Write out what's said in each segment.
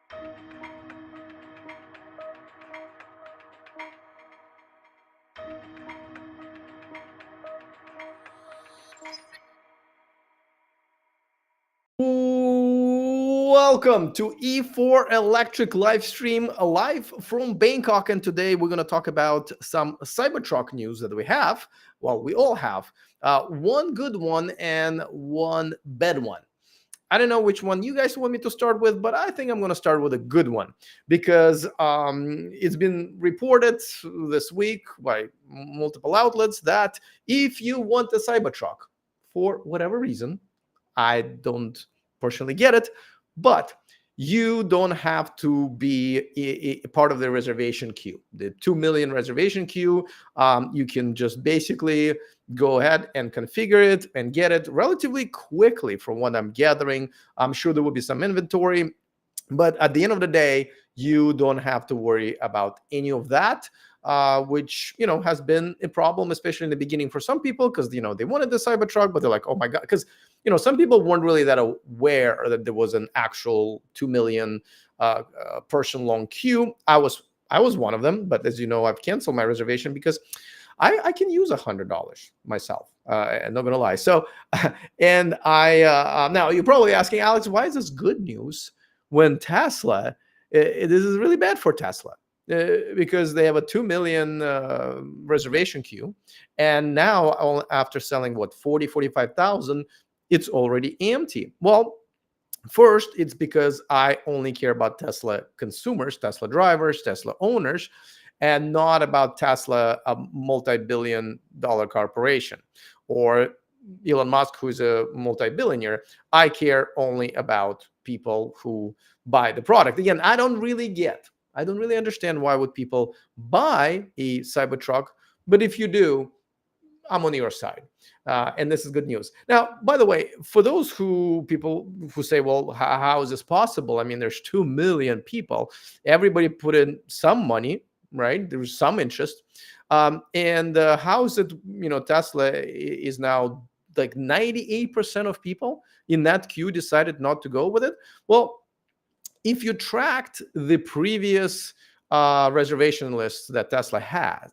Welcome to E4 Electric live stream, live from Bangkok. And today we're going to talk about some Cybertruck news that we have. Well, we all have one good one and one bad one. I don't know which one you guys want me to start with, but I think I'm going to start with a good one because it's been reported this week by multiple outlets that if you want a Cybertruck for whatever reason, I don't personally get it, but you don't have to be a part of the reservation queue, the 2 million reservation queue. You can just basically go ahead and configure it and get it relatively quickly from what I'm gathering. I'm sure there will be some inventory, but at the end of the day, you don't have to worry about any of that. Which has been a problem, especially in the beginning for some people, because they wanted the Cybertruck, but they're like, oh my god, because some people weren't really that aware that there was an actual 2 million person long queue. I was one of them, but as you know, I've canceled my reservation because I can use $100 myself. I'm not gonna lie. So, and I now you're probably asking, Alex, why is this good news when Tesla? This is really bad for Tesla. Because they have a 2 million reservation queue, and now after selling 45,000, it's already empty. Well, first, it's because I only care about Tesla consumers, Tesla drivers, Tesla owners, and not about Tesla, a multi-billion-dollar corporation, or Elon Musk, who's a multi-billionaire. I care only about people who buy the product. Again, I don't really understand why would people buy a Cybertruck, but if you do, I'm on your side, and this is good news. Now, by the way, for those people who say, "Well, how is this possible?" I mean, there's 2 million people. Everybody put in some money, right? There's some interest, and how is it? Tesla is now like 98% of people in that queue decided not to go with it. Well, if you tracked the previous reservation lists that Tesla had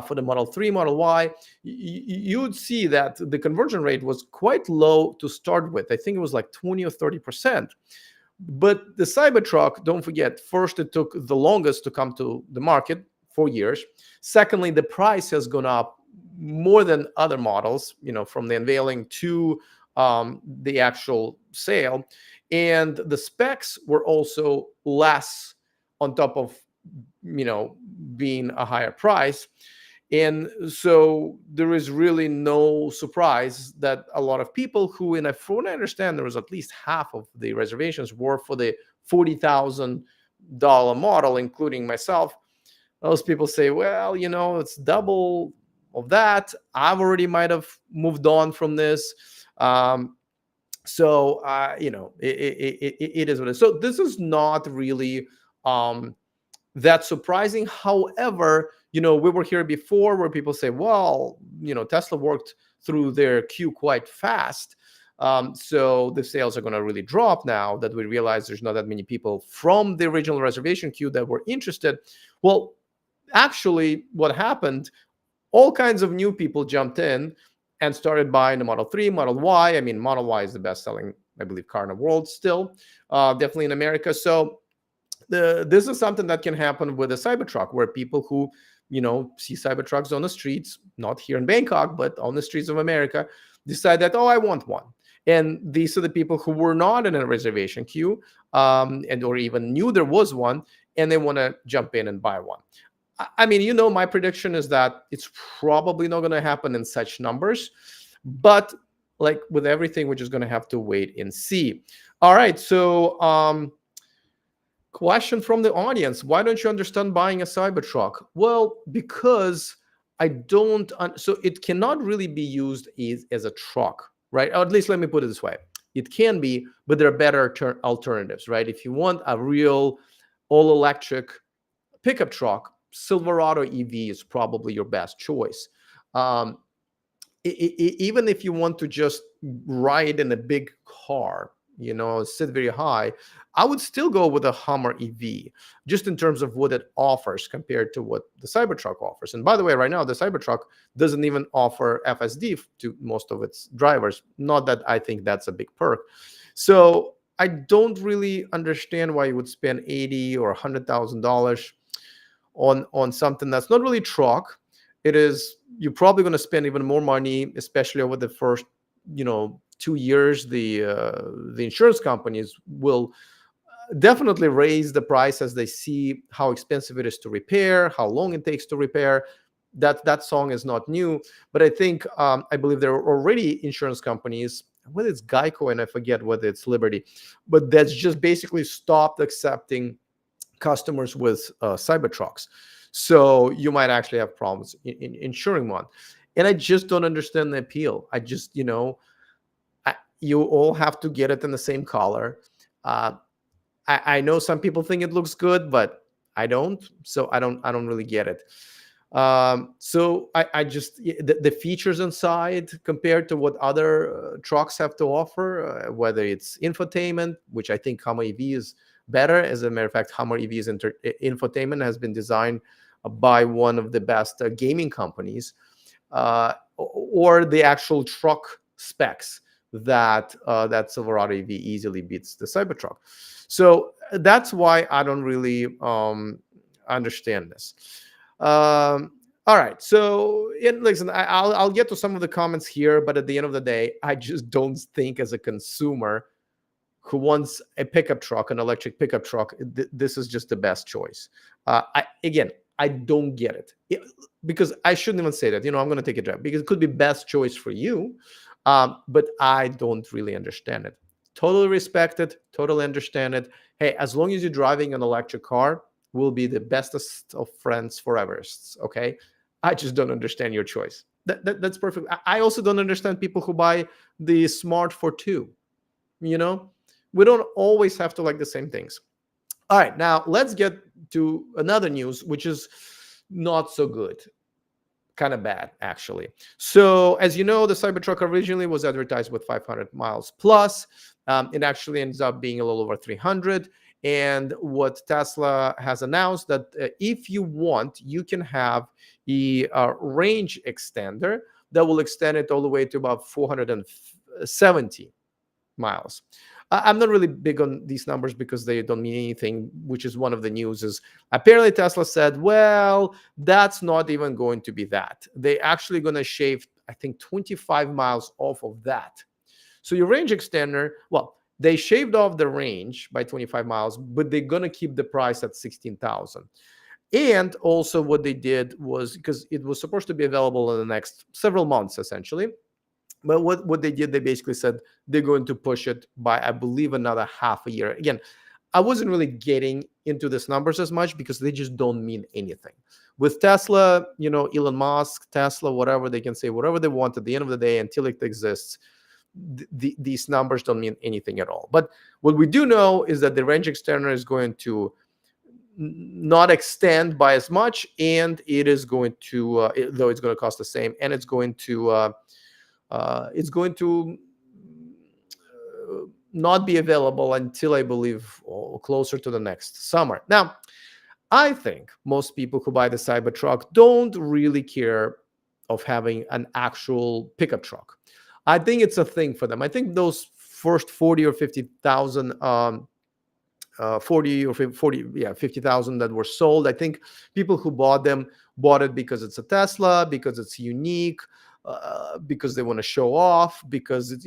for the Model 3, Model Y, you'd see that the conversion rate was quite low to start with. I think it was like 20 or 30%. But the Cybertruck, don't forget, first, it took the longest to come to the market, 4 years. Secondly, the price has gone up more than other models, from the unveiling to the actual sale. And the specs were also less on top of, being a higher price. And so there is really no surprise that a lot of people who, and from what I understand, there was at least half of the reservations were for the $40,000 model, including myself. Those people say, well, it's double of that. I've already might have moved on from this. So, it is what it is. So this is not really that surprising. However, we were here before where people say, well, Tesla worked through their queue quite fast. So the sales are going to really drop now that we realize there's not that many people from the original reservation queue that were interested. Well, actually, what happened, all kinds of new people jumped in and started buying the Model 3, Model Y. I mean, Model Y is the best-selling, I believe, car in the world still, definitely in America. So this is something that can happen with a Cybertruck, where people who, see Cybertrucks on the streets, not here in Bangkok, but on the streets of America, decide that, oh, I want one. And these are the people who were not in a reservation queue, or even knew there was one, and they want to jump in and buy one. I mean, my prediction is that it's probably not going to happen in such numbers, but like with everything, we're just going to have to wait and see. All right. So, question from the audience: why don't you understand buying a Cybertruck? Well, because I don't. So it cannot really be used as a truck, right? Or at least let me put it this way: it can be, but there are better alternatives, right? If you want a real all-electric pickup truck, Silverado EV is probably your best choice. Even if you want to just ride in a big car, sit very high, I would still go with a Hummer EV, just in terms of what it offers compared to what the Cybertruck offers. And by the way, right now the Cybertruck doesn't even offer FSD to most of its drivers. Not that I think that's a big perk. So I don't really understand why you would spend 80 or $100,000 on something that's not really truck. It is, you're probably going to spend even more money, especially over the first 2 years. The insurance companies will definitely raise the price as they see how expensive it is to repair, how long it takes to repair. That song is not new, but I think I believe there are already insurance companies, whether it's Geico and I forget whether it's Liberty, but that's just basically stopped accepting customers with Cybertrucks. So you might actually have problems in insuring one. And I just don't understand the appeal. I just, you all have to get it in the same color. I know some people think it looks good, but I don't. So I don't really get it. So I just, the features inside compared to what other trucks have to offer, whether it's infotainment, which I think Hummer EV is better. As a matter of fact, Hummer EV's infotainment has been designed by one of the best gaming companies, or the actual truck specs that Silverado EV easily beats the Cybertruck. So that's why I don't really understand this. All right. So listen, I'll get to some of the comments here, but at the end of the day, I just don't think as a consumer who wants a pickup truck, an electric pickup truck, this is just the best choice. I don't get it, because I shouldn't even say that. I'm going to take a drive because it could be best choice for you, but I don't really understand it. Totally respect it. Totally understand it. Hey, as long as you're driving an electric car, we'll be the bestest of friends forever. Okay, I just don't understand your choice. That's perfect. I also don't understand people who buy the Smart for two. We don't always have to like the same things. All right, now let's get to another news, which is not so good. Kind of bad, actually. So, as you know, the Cybertruck originally was advertised with 500 miles plus. It actually ends up being a little over 300. And what Tesla has announced that if you want, you can have a range extender that will extend it all the way to about 470 miles. I'm not really big on these numbers because they don't mean anything, which is one of the news. Is apparently Tesla said, well, that's not even going to be that. They're actually going to shave, I think, 25 miles off of that. So your range extender, well, they shaved off the range by 25 miles, but they're going to keep the price at 16,000. And also what they did was, because it was supposed to be available in the next several months, essentially. But what they did, they basically said they're going to push it by, I believe, another half a year. Again, I wasn't really getting into these numbers as much because they just don't mean anything. With Tesla, Elon Musk, Tesla, whatever, they can say whatever they want at the end of the day until it exists. These numbers don't mean anything at all. But what we do know is that the range extender is going to not extend by as much, and it is going to, though it's going to cost the same, and it's going to not be available until, I believe, closer to the next summer. Now, I think most people who buy the Cybertruck don't really care of having an actual pickup truck. I think it's a thing for them. I think those first 40 or 50,000 50,000 that were sold, I think people who bought them bought it because it's a Tesla, because it's unique, because they want to show off, because it's,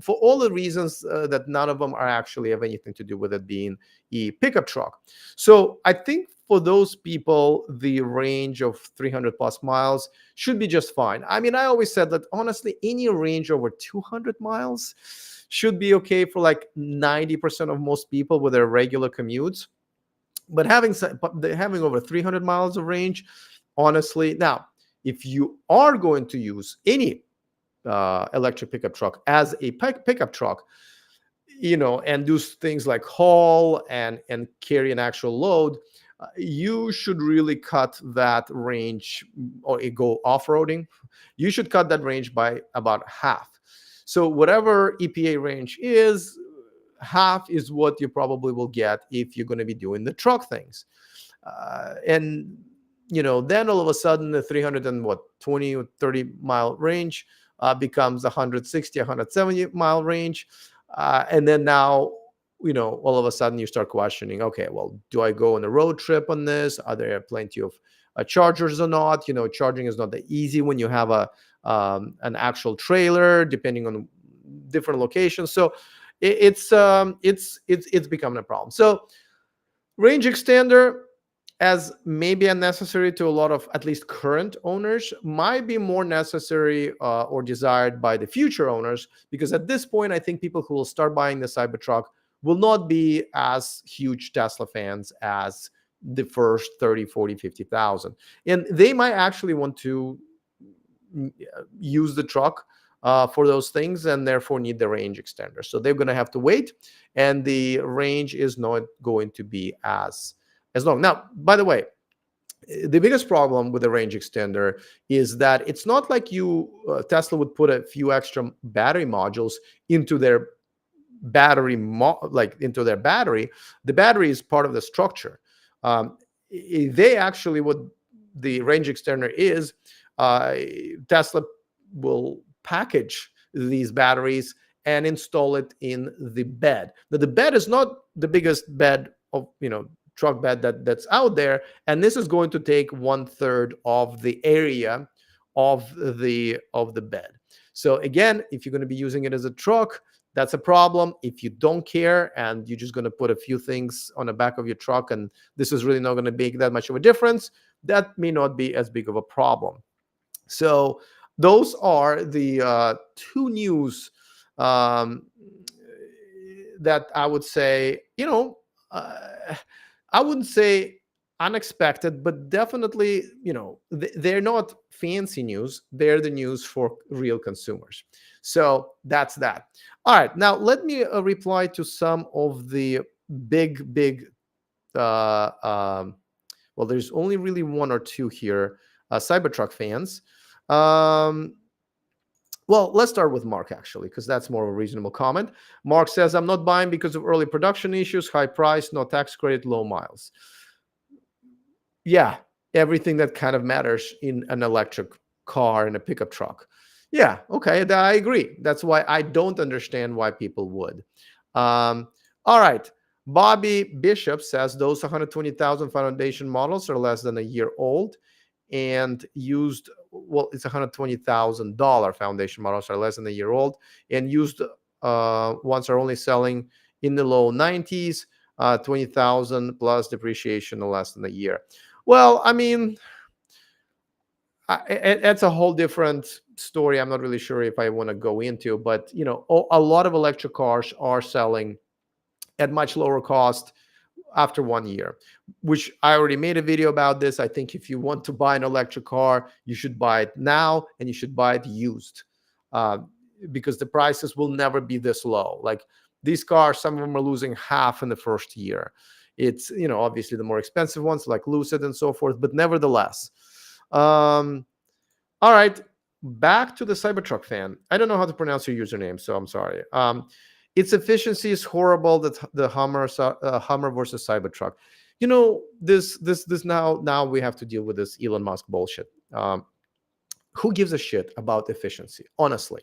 for all the reasons that none of them are actually have anything to do with it being a pickup truck. So I think for those people, the range of 300 plus miles should be just fine. I mean, I always said that honestly, any range over 200 miles should be okay for like 90% of most people with their regular commutes. But having over 300 miles of range, honestly, now, if you are going to use any electric pickup truck as a pickup truck, and do things like haul and carry an actual load, you should really cut that range, or go off-roading. You should cut that range by about half. So whatever EPA range is, half is what you probably will get if you're going to be doing the truck things. And then all of a sudden the 300 and what 20 or 30 mile range becomes 160, 170 mile range, and then now all of a sudden you start questioning, okay, well, do I go on a road trip on this? Are there plenty of chargers or not? Charging is not that easy when you have an actual trailer, depending on different locations. So it's becoming a problem. So range extender, as maybe unnecessary to a lot of at least current owners, might be more necessary or desired by the future owners, because at this point I think people who will start buying the Cybertruck will not be as huge Tesla fans as the first 30, 40, 50,000, and they might actually want to use the truck for those things, and therefore need the range extender. So they're going to have to wait, and the range is not going to be as long. Now, by the way, the biggest problem with the range extender is that it's not like Tesla would put a few extra battery modules into their into their battery. The battery is part of the structure. They actually, what the range extender is, Tesla will package these batteries and install it in the bed. Now, the bed is not the biggest bed of truck bed that's out there, and this is going to take 1/3 of the area of the bed. So again, if you're going to be using it as a truck, that's a problem. If you don't care and you're just going to put a few things on the back of your truck and this is really not going to make that much of a difference, that may not be as big of a problem. So those are the two news that I would say, I wouldn't say unexpected, but definitely, they're not fancy news. They're the news for real consumers. So that's that. All right. Now, let me reply to some of the big, well, there's only really one or two here, Cybertruck fans. Well, let's start with Mark, actually, because that's more of a reasonable comment. Mark says, I'm not buying because of early production issues, high price, no tax credit, low miles. Yeah, everything that kind of matters in an electric car and a pickup truck. Yeah, okay, I agree. That's why I don't understand why people would. All right. Bobby Bishop says those 120,000 foundation models are less than a year old and used, well, it's $120,000 foundation models are less than a year old, and used ones are only selling in the low 90s, 20,000 plus depreciation in less than a year. Well, I mean, it's a whole different story. I'm not really sure if I want to go into, but a lot of electric cars are selling at much lower cost after 1 year, which I already made a video about this. I think if you want to buy an electric car, you should buy it now, and you should buy it used, because the prices will never be this low. Like these cars, some of them are losing half in the first year. It's, obviously the more expensive ones like Lucid and so forth, but nevertheless. All right, back to the Cybertruck fan. I don't know how to pronounce your username, so I'm sorry. Its efficiency is horrible. That the Hummer versus Cybertruck. This now we have to deal with this Elon Musk bullshit. Who gives a shit about efficiency? Honestly,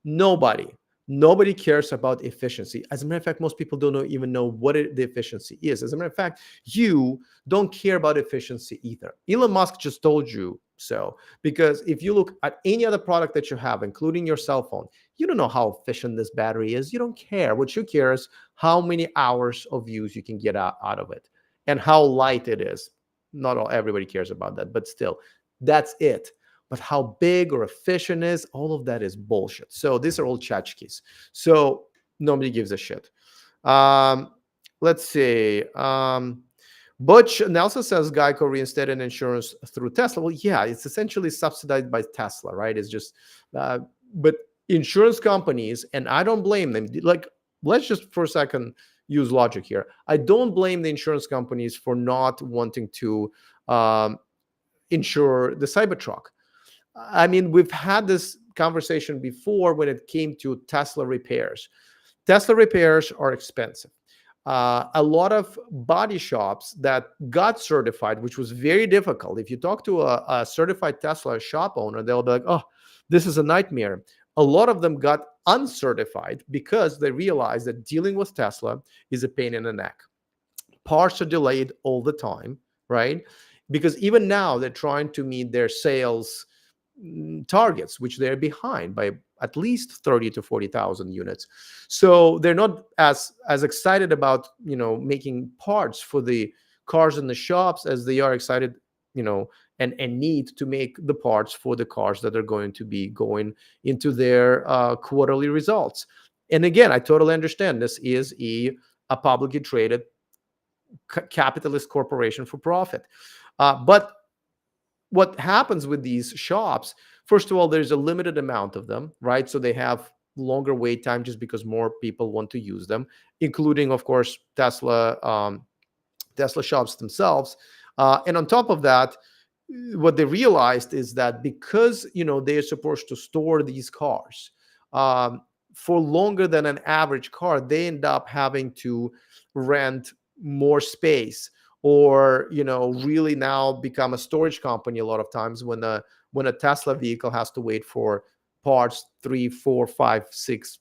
nobody. Nobody cares about efficiency. As a matter of fact, most people don't even know what the efficiency is. As a matter of fact, you don't care about efficiency either. Elon Musk just told you so, because if you look at any other product that you have, including your cell phone, you don't know how efficient this battery is. You don't care. What you care is how many hours of use you can get out of it and how light it is. Not everybody cares about that, but still, that's it. But how big or efficient is, all of that is bullshit. So these are all tchotchkes. So nobody gives a shit. Let's see. Butch Nelson says Geico reinstated insurance through Tesla. Well, yeah, it's essentially subsidized by Tesla, right? It's just, but insurance companies, and I don't blame them. Like, let's just for a second use logic here. I don't blame the insurance companies for not wanting to insure the Cybertruck. I mean, we've had this conversation before when it came to Tesla repairs. Tesla repairs are expensive. A lot of body shops that got certified, which was very difficult. If you talk to a certified Tesla shop owner, they'll be like, oh, this is a nightmare. A lot of them got uncertified because they realized that dealing with Tesla is a pain in the neck. Parts are delayed all the time, right? Because even now they're trying to meet their sales targets, which they're behind by at least 30 to 40,000 units. So they're not as excited about, making parts for the cars in the shops as they are excited, and need to make the parts for the cars that are going to be going into their quarterly results. And again, I totally understand this is a publicly traded capitalist corporation for profit. But what happens with these shops, first of all, there's a limited amount of them, right? So they have longer wait time just because more people want to use them, including, of course, Tesla shops themselves. And on top of that, what they realized is that because they are supposed to store these cars for longer than an average car, they end up having to rent more space, or really now become a storage company a lot of times when a Tesla vehicle has to wait for parts 3, 4, 5, 6,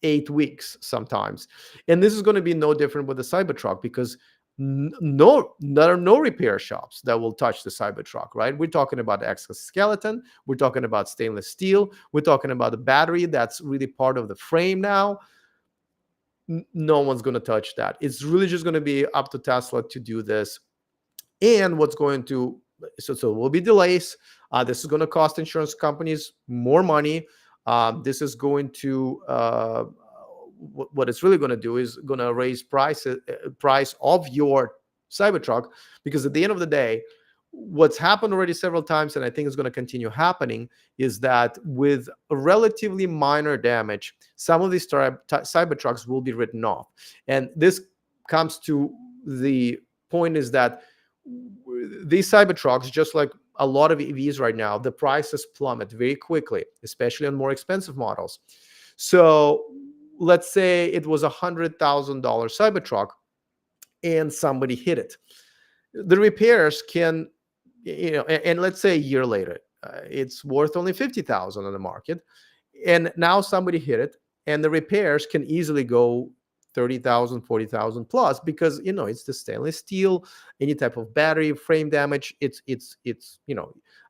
8 weeks sometimes. And this is going to be no different with the Cybertruck, because there are no repair shops that will touch the Cybertruck, right? We're talking about exoskeleton, we're talking about stainless steel, we're talking about the battery that's really part of the frame now. No one's going to touch that. It's really just going to be up to Tesla to do this. And what's going to, so there will be delays. This is going to cost insurance companies more money. This is going to, what it's really going to do is going to raise price of your Cybertruck, because at the end of the day, what's happened already several times, and I think it's going to continue happening, is that with relatively minor damage, some of these Cybertrucks will be written off. And this comes to the point is that these Cybertrucks, just like a lot of EVs right now, the prices plummet very quickly, especially on more expensive models. So let's say it was $100,000 Cybertruck and somebody hit it. The repairs can, and let's say a year later, it's worth only 50,000 on the market, and now somebody hit it, and the repairs can easily go 30,000, 40,000 plus, because it's the stainless steel, any type of battery frame damage.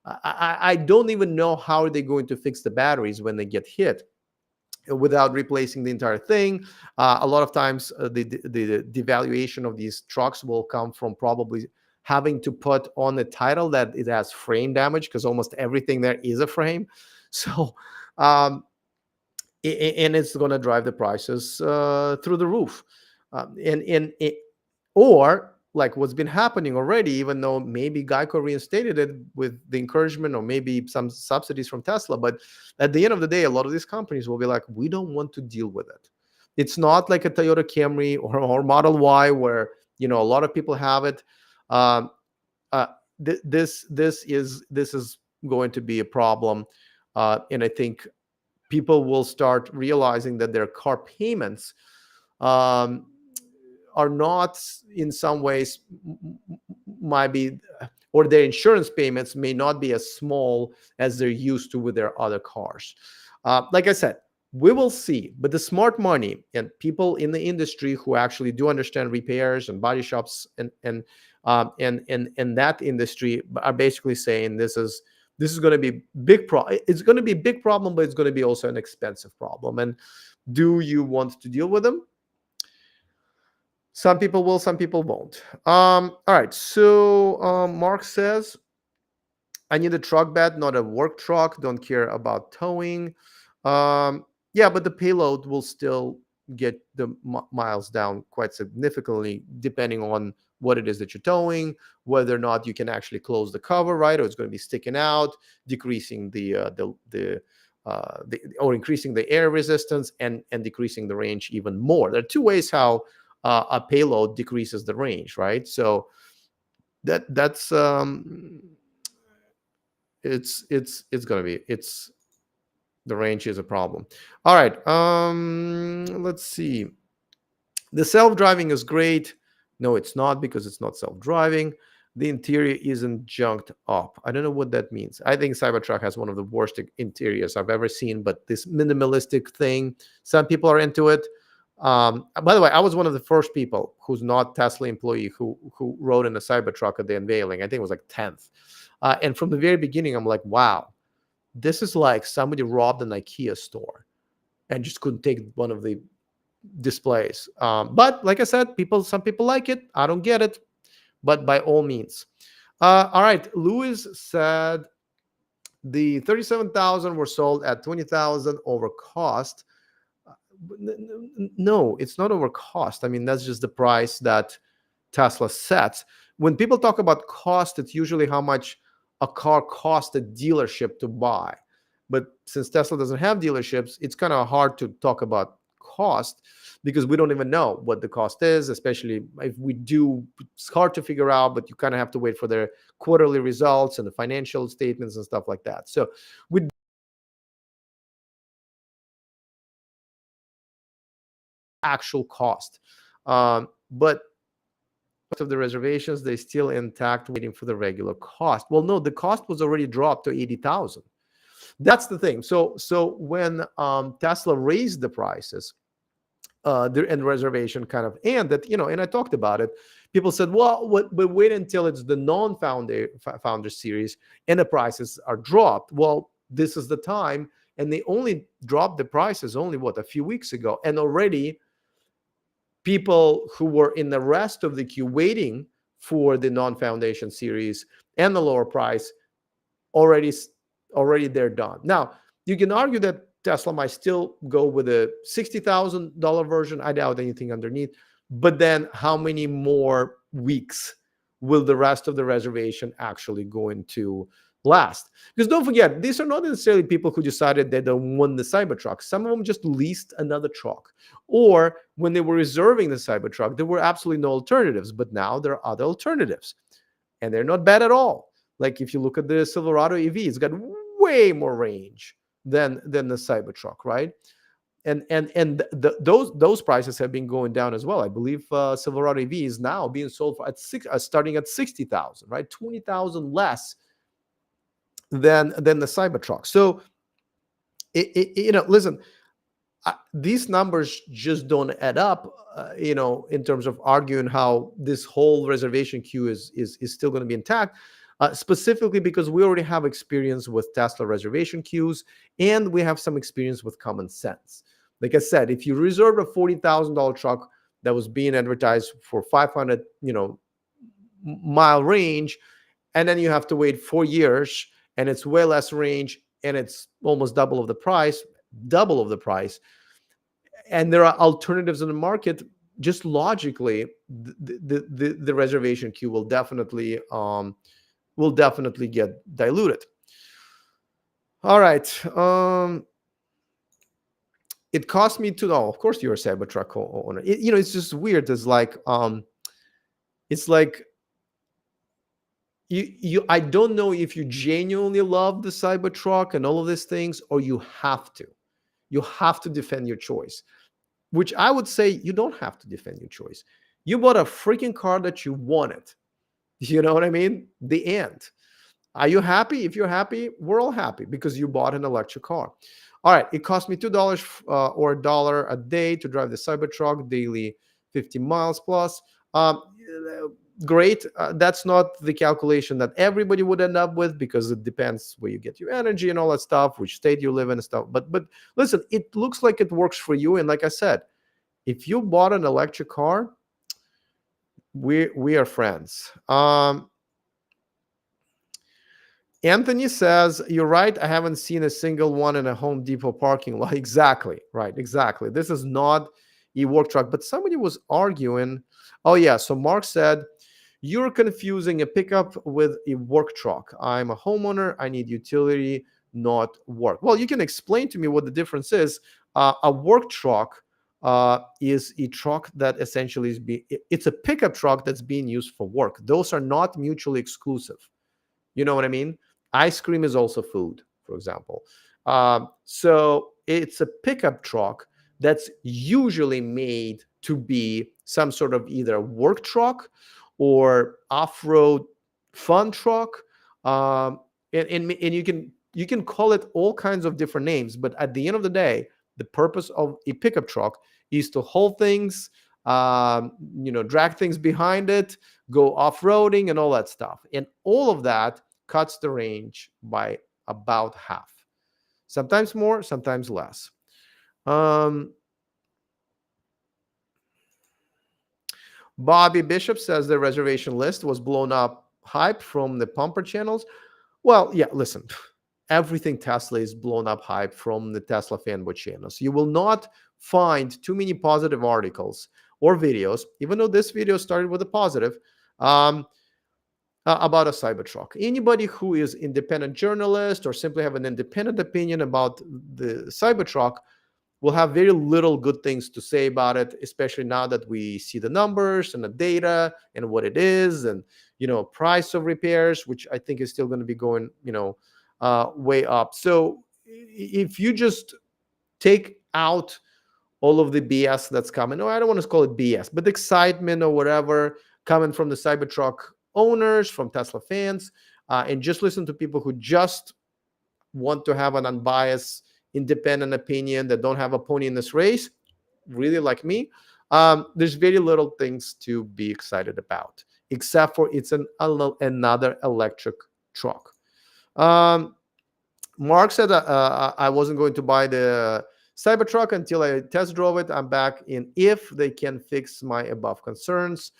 I don't even know how they're going to fix the batteries when they get hit without replacing the entire thing. A lot of times the devaluation of these trucks will come from probably having to put on the title that it has frame damage, because almost everything there is a frame. So and it's going to drive the prices through the roof. Or like what's been happening already, even though maybe Geico reinstated it with the encouragement or maybe some subsidies from Tesla, but at the end of the day, a lot of these companies will be like, we don't want to deal with it. It's not like a Toyota Camry or Model Y where a lot of people have it. This is going to be a problem, and I think people will start realizing that their car payments are not, in some ways, might be, or their insurance payments may not be as small as they're used to with their other cars. Like I said, we will see. But the smart money and people in the industry who actually do understand repairs and body shops and that industry are basically saying this is going to be big it's going to be a big problem, but it's going to be also an expensive problem. And do you want to deal with them? Some people will, some people won't. All right. So Mark says, I need a truck bed, not a work truck. Don't care about towing. Yeah, but the payload will still get the miles down quite significantly, depending on what it is that you're towing, whether or not you can actually close the cover, right? Or it's going to be sticking out, decreasing or increasing the air resistance and decreasing the range even more. There are two ways how a payload decreases the range, right? So that's it's going to be The range is a problem. All right. Let's see. The self-driving is great. No, it's not, because it's not self-driving. The interior isn't junked up. I don't know what that means. I think Cybertruck has one of the worst interiors I've ever seen, but this minimalistic thing, some people are into it. By the way, I was one of the first people who's not Tesla employee who rode in a Cybertruck at the unveiling. I think it was like 10th. And from the very beginning, I'm like, wow, this is like somebody robbed an IKEA store and just couldn't take one of the displays. But like I said, some people like it. I don't get it, but by all means. All right, Lewis said the 37,000 were sold at 20,000 over cost. No, it's not over cost. I mean, that's just the price that Tesla sets. When people talk about cost, it's usually how much a car cost a dealership to buy. But since Tesla doesn't have dealerships, it's kind of hard to talk about cost because we don't even know what the cost is, especially if we do. It's hard to figure out, but you kind of have to wait for their quarterly results and the financial statements and stuff like that. So with actual cost, but of the reservations, they still intact, waiting for the regular cost. Well, no, the cost was already dropped to 80,000. That's the thing. So when Tesla raised the prices, and reservation kind of, and that, and I talked about it. People said, well, but wait until it's the non-founder series and the prices are dropped. Well, this is the time, and they only dropped the prices only a few weeks ago, and already people who were in the rest of the queue waiting for the non-foundation series and the lower price already they're done. Now, you can argue that Tesla might still go with a $60,000 version. I doubt anything underneath. But then how many more weeks will the rest of the reservation actually going to last? Because don't forget, these are not necessarily people who decided they don't want the Cybertruck. Some of them just leased another truck. Or when they were reserving the Cybertruck, there were absolutely no alternatives. But now there are other alternatives. And they're not bad at all. Like if you look at the Silverado EV, it's got way more range than the Cybertruck, right? And those prices have been going down as well. I believe Silverado EV is now being sold for starting at 60,000, right? 20,000 less than the Cybertruck. So listen, these numbers just don't add up, in terms of arguing how this whole reservation queue is still going to be intact. Specifically because we already have experience with Tesla reservation queues, and we have some experience with common sense. Like I said, if you reserve a $40,000 truck that was being advertised for 500, mile range, and then you have to wait 4 years, and it's way less range, and it's almost double of the price, and there are alternatives in the market, just logically, the reservation queue will definitely get diluted. All right. It cost me to know. Of course, you're a Cybertruck owner. It's just weird. It's like you. I don't know if you genuinely love the Cybertruck and all of these things, or you have to. You have to defend your choice, which I would say you don't have to defend your choice. You bought a freaking car that you wanted. You know what I mean? The end. Are you happy? If you're happy, we're all happy because you bought an electric car. All right. It cost me $2 or $1 a day to drive the Cybertruck daily, 50 miles plus. Great. That's not the calculation that everybody would end up with because it depends where you get your energy and all that stuff, which state you live in and stuff. But listen, it looks like it works for you. And like I said, if you bought an electric car, we are friends. Anthony says, you're right. I haven't seen a single one in a Home Depot parking lot. Exactly. Right. Exactly. This is not a work truck, but somebody was arguing. Oh yeah. So Mark said, you're confusing a pickup with a work truck. I'm a homeowner. I need utility, not work. Well, you can explain to me what the difference is. A work truck is a truck that essentially it's a pickup truck that's being used for work. Those are not mutually exclusive. You know what I mean? Ice cream is also food, for example. So it's a pickup truck that's usually made to be some sort of either work truck or off-road fun truck. And you can call it all kinds of different names, but at the end of the day, the purpose of a pickup truck is to haul things, drag things behind it, go off-roading and all that stuff. And all of that cuts the range by about half, sometimes more, sometimes less. Bobby Bishop says the reservation list was blown up hype from the pumper channels. Well, yeah, listen, everything Tesla is blown up hype from the Tesla fanboy channels. You will not find too many positive articles or videos, even though this video started with a positive, about a Cybertruck. Anybody who is independent journalist or simply have an independent opinion about the Cybertruck will have very little good things to say about it, especially now that we see the numbers and the data and what it is, and price of repairs, which I think is still going to be going way up. So if you just take out all of the BS that's coming, no, I don't want to call it BS, but excitement or whatever coming from the Cybertruck owners, from Tesla fans, and just listen to people who just want to have an unbiased, independent opinion, that don't have a pony in this race, really like me. There's very little things to be excited about, except for it's another electric truck. Mark said I wasn't going to buy the Cybertruck until I test drove it. I'm back in if they can fix my above concerns.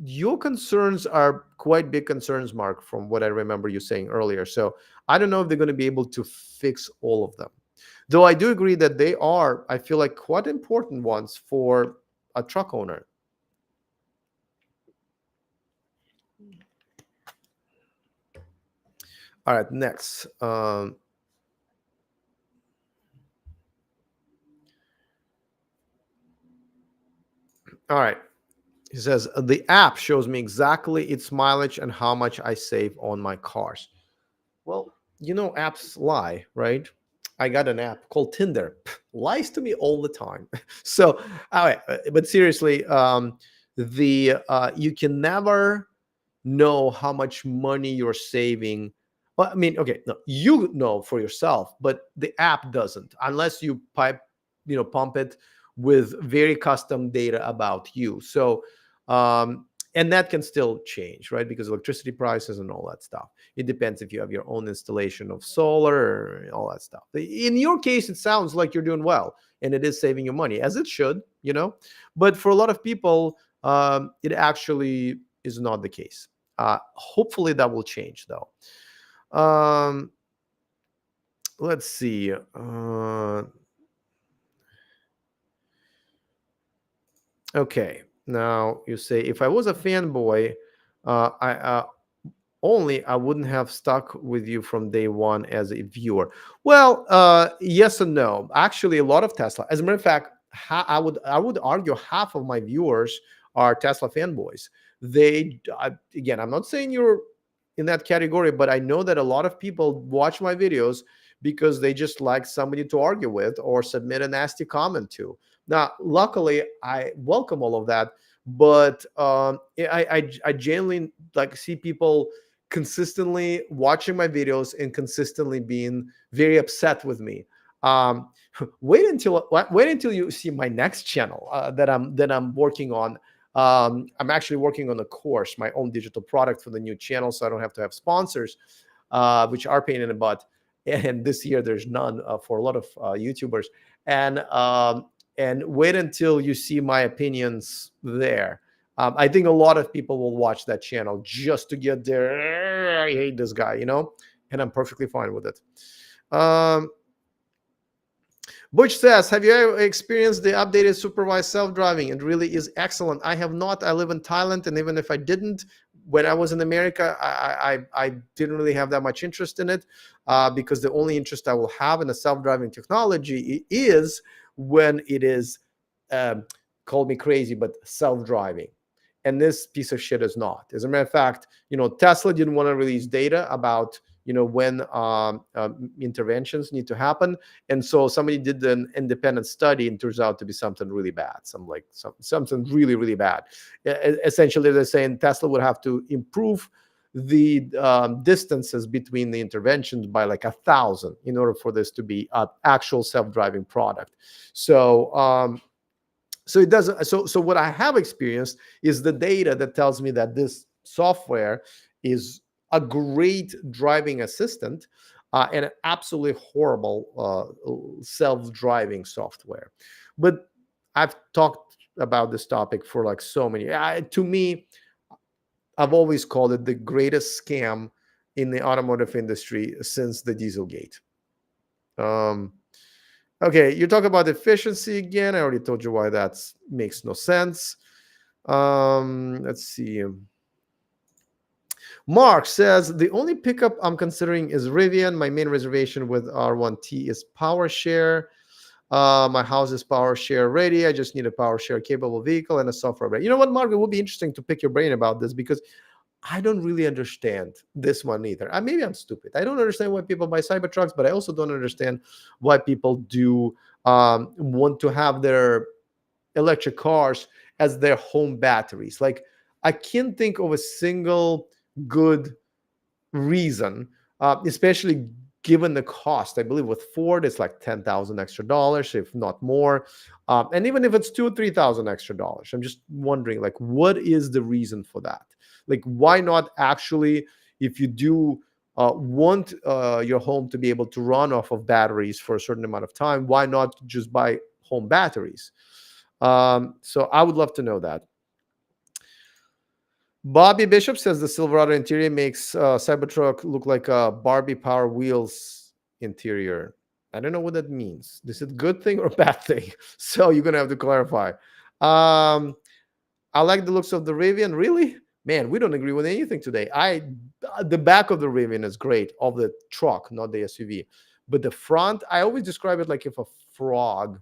Your concerns are quite big concerns, Mark, from what I remember you saying earlier. So I don't know if they're going to be able to fix all of them. Though I do agree that they are, I feel like, quite important ones for a truck owner. All right, next. All right. He says, the app shows me exactly its mileage and how much I save on my cars. Well, apps lie, right? I got an app called Tinder. Lies to me all the time. So, all right, but seriously, you can never know how much money you're saving. Well, I mean, okay, no, you know for yourself, but the app doesn't, unless you pump it with very custom data about you. So, and that can still change, right? Because electricity prices and all that stuff. It depends if you have your own installation of solar and all that stuff. In your case, it sounds like you're doing well, and it is saving you money, as it should, But for a lot of people, it actually is not the case. Hopefully that will change, though. Let's see. Okay. Now you say, if I was a fanboy, I wouldn't have stuck with you from day one as a viewer. Well, yes and no. Actually, a lot of Tesla. As a matter of fact, I would argue half of my viewers are Tesla fanboys. Again, I'm not saying you're in that category, but I know that a lot of people watch my videos because they just like somebody to argue with or submit a nasty comment to. Now, luckily, I welcome all of that, but I genuinely see people consistently watching my videos and consistently being very upset with me. Wait until you see my next channel that I'm working on. I'm actually working on a course, my own digital product for the new channel, so I don't have to have sponsors, which are pain in the butt. And this year, there's none for a lot of YouTubers. And wait until you see my opinions there. I think a lot of people will watch that channel just to get there. I hate this guy, and I'm perfectly fine with it. Butch says, have you ever experienced the updated supervised self-driving? It really is excellent. I have not. I live in Thailand, and even if I didn't, when I was in America, I didn't really have that much interest in it, because the only interest I will have in the self-driving technology is when it is, call me crazy, but self-driving. And this piece of shit is not. As a matter of fact, Tesla didn't want to release data about when interventions need to happen. And so somebody did an independent study, and turns out to be something really bad, something really, really bad. Essentially, they're saying Tesla would have to improve the distances between the interventions by like 1,000 in order for this to be an actual self-driving product. So it doesn't. So what I have experienced is the data that tells me that this software is a great driving assistant, and an absolutely horrible self-driving software. But I've talked about this topic for like so many. To me, I've always called it the greatest scam in the automotive industry since the Dieselgate. Okay, you talk about efficiency again. I already told you why that makes no sense. Let's see. Mark says, the only pickup I'm considering is Rivian. My main reservation with R1T is PowerShare. My house is PowerShare ready. I just need a PowerShare capable vehicle and a software ready. You know what, Mark? It would be interesting to pick your brain about this, because I don't really understand this one either. Maybe I'm stupid. I don't understand why people buy Cybertrucks, but I also don't understand why people do want to have their electric cars as their home batteries. Like, I can't think of a single good reason, especially given the cost. I believe with Ford, it's like $10,000 extra dollars, if not more. And even if it's $2,000 or $3,000 extra dollars, I'm just wondering, like, what is the reason for that? Like, why not actually, if you do want your home to be able to run off of batteries for a certain amount of time, why not just buy home batteries? So I would love to know that. Bobby Bishop says the Silverado interior makes Cybertruck look like a Barbie Power Wheels interior. I don't know what that means. Is it a good thing or a bad thing? So you're going to have to clarify. I like the looks of the Rivian. Really? Man, we don't agree with anything today. The back of the Rivian is great, of the truck, not the SUV. But the front, I always describe it like if a frog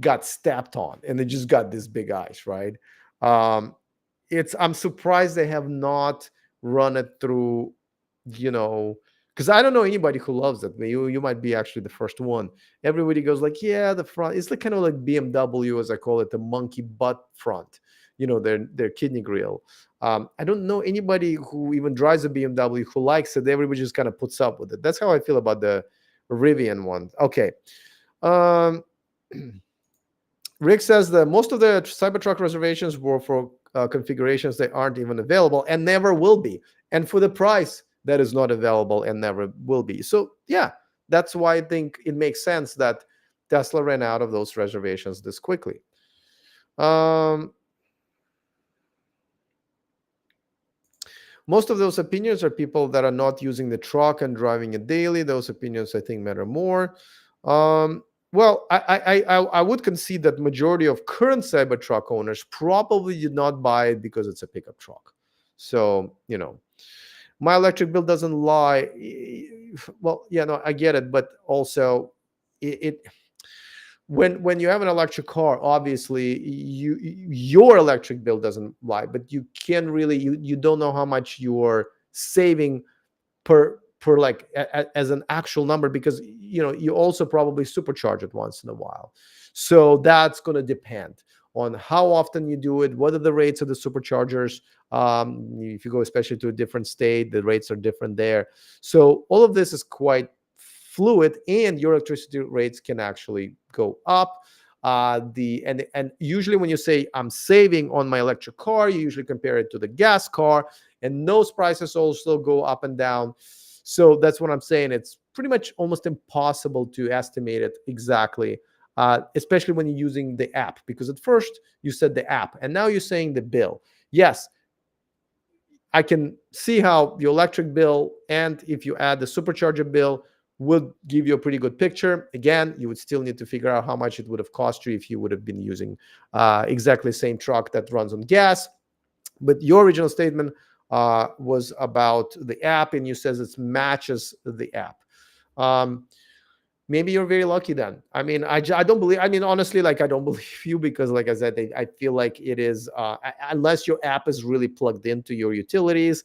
got stepped on and it just got these big eyes, right? I'm surprised they have not run it through, because I don't know anybody who loves it. You might be actually the first one. Everybody goes like, yeah, the front, it's like kind of like BMW, as I call it, the monkey butt front, their kidney grill. I don't know anybody who even drives a BMW who likes it. Everybody just kind of puts up with it. That's how I feel about the Rivian one. Okay. Rick says that most of the Cybertruck reservations were for configurations that aren't even available and never will be, and for the price that is not available and never will be. So yeah, that's why I think it makes sense that Tesla ran out of those reservations this quickly. Most of those opinions are people that are not using the truck and driving it daily. Those opinions, I think, matter more. Well, I would concede that majority of current Cybertruck owners probably did not buy it because it's a pickup truck. So, my electric bill doesn't lie. Well, yeah, no, I get it, but also when you have an electric car, obviously your electric bill doesn't lie, but you can really you don't know how much you're saving per like as an actual number, because you also probably supercharge it once in a while. So that's going to depend on how often you do it, what are the rates of the superchargers. If you go especially to a different state, the rates are different there. So all of this is quite fluid, and your electricity rates can actually go up. And usually when you say I'm saving on my electric car, you usually compare it to the gas car, and those prices also go up and down. So that's what I'm saying. It's pretty much almost impossible to estimate it exactly, especially when you're using the app, because at first you said the app and now you're saying the bill. Yes, I can see how the electric bill, and if you add the supercharger bill, would give you a pretty good picture. Again, you would still need to figure out how much it would have cost you if you would have been using exactly the same truck that runs on gas. But your original statement was about the app, and you says it matches the app. Maybe you're very lucky then. I mean, I don't believe, I mean, honestly, like, I don't believe you, because like I said, I feel like it is, unless your app is really plugged into your utilities,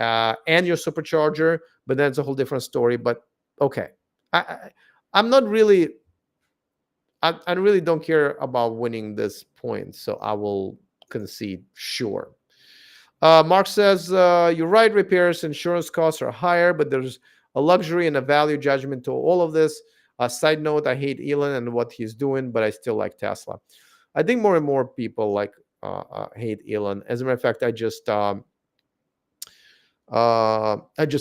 and your supercharger, but that's a whole different story. But okay, I'm not really, I really don't care about winning this point, so I will concede, sure. Mark says, you're right, repairs, insurance costs are higher, but there's a luxury and a value judgment to all of this. Side note, I hate Elon and what he's doing, but I still like Tesla. I think more and more people hate Elon. As a matter of fact, I just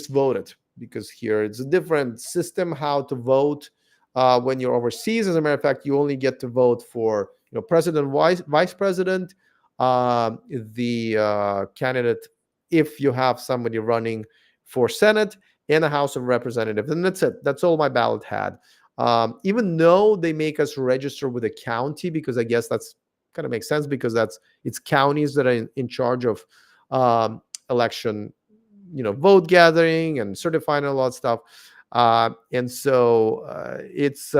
voted, because here it's a different system how to vote when you're overseas. As a matter of fact, you only get to vote for president, vice president, the candidate, if you have somebody running for Senate, and the House of Representatives, and that's it. That's all my ballot had. Even though they make us register with a county, because I guess that's kind of makes sense, because it's counties that are in charge of election, vote gathering and certifying a lot of stuff. And so it's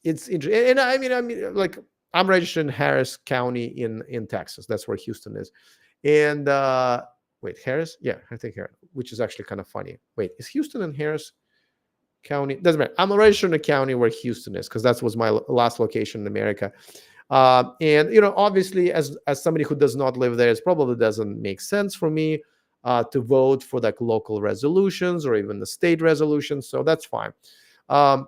interesting. And I mean, like, I'm registered in Harris County in Texas. That's where Houston is. And wait, Harris? Yeah, I think Harris, which is actually kind of funny. Wait, is Houston in Harris County? Doesn't matter. I'm registered in a county where Houston is, because that was my last location in America. And obviously, as somebody who does not live there, it probably doesn't make sense for me to vote for like local resolutions or even the state resolutions. So that's fine. And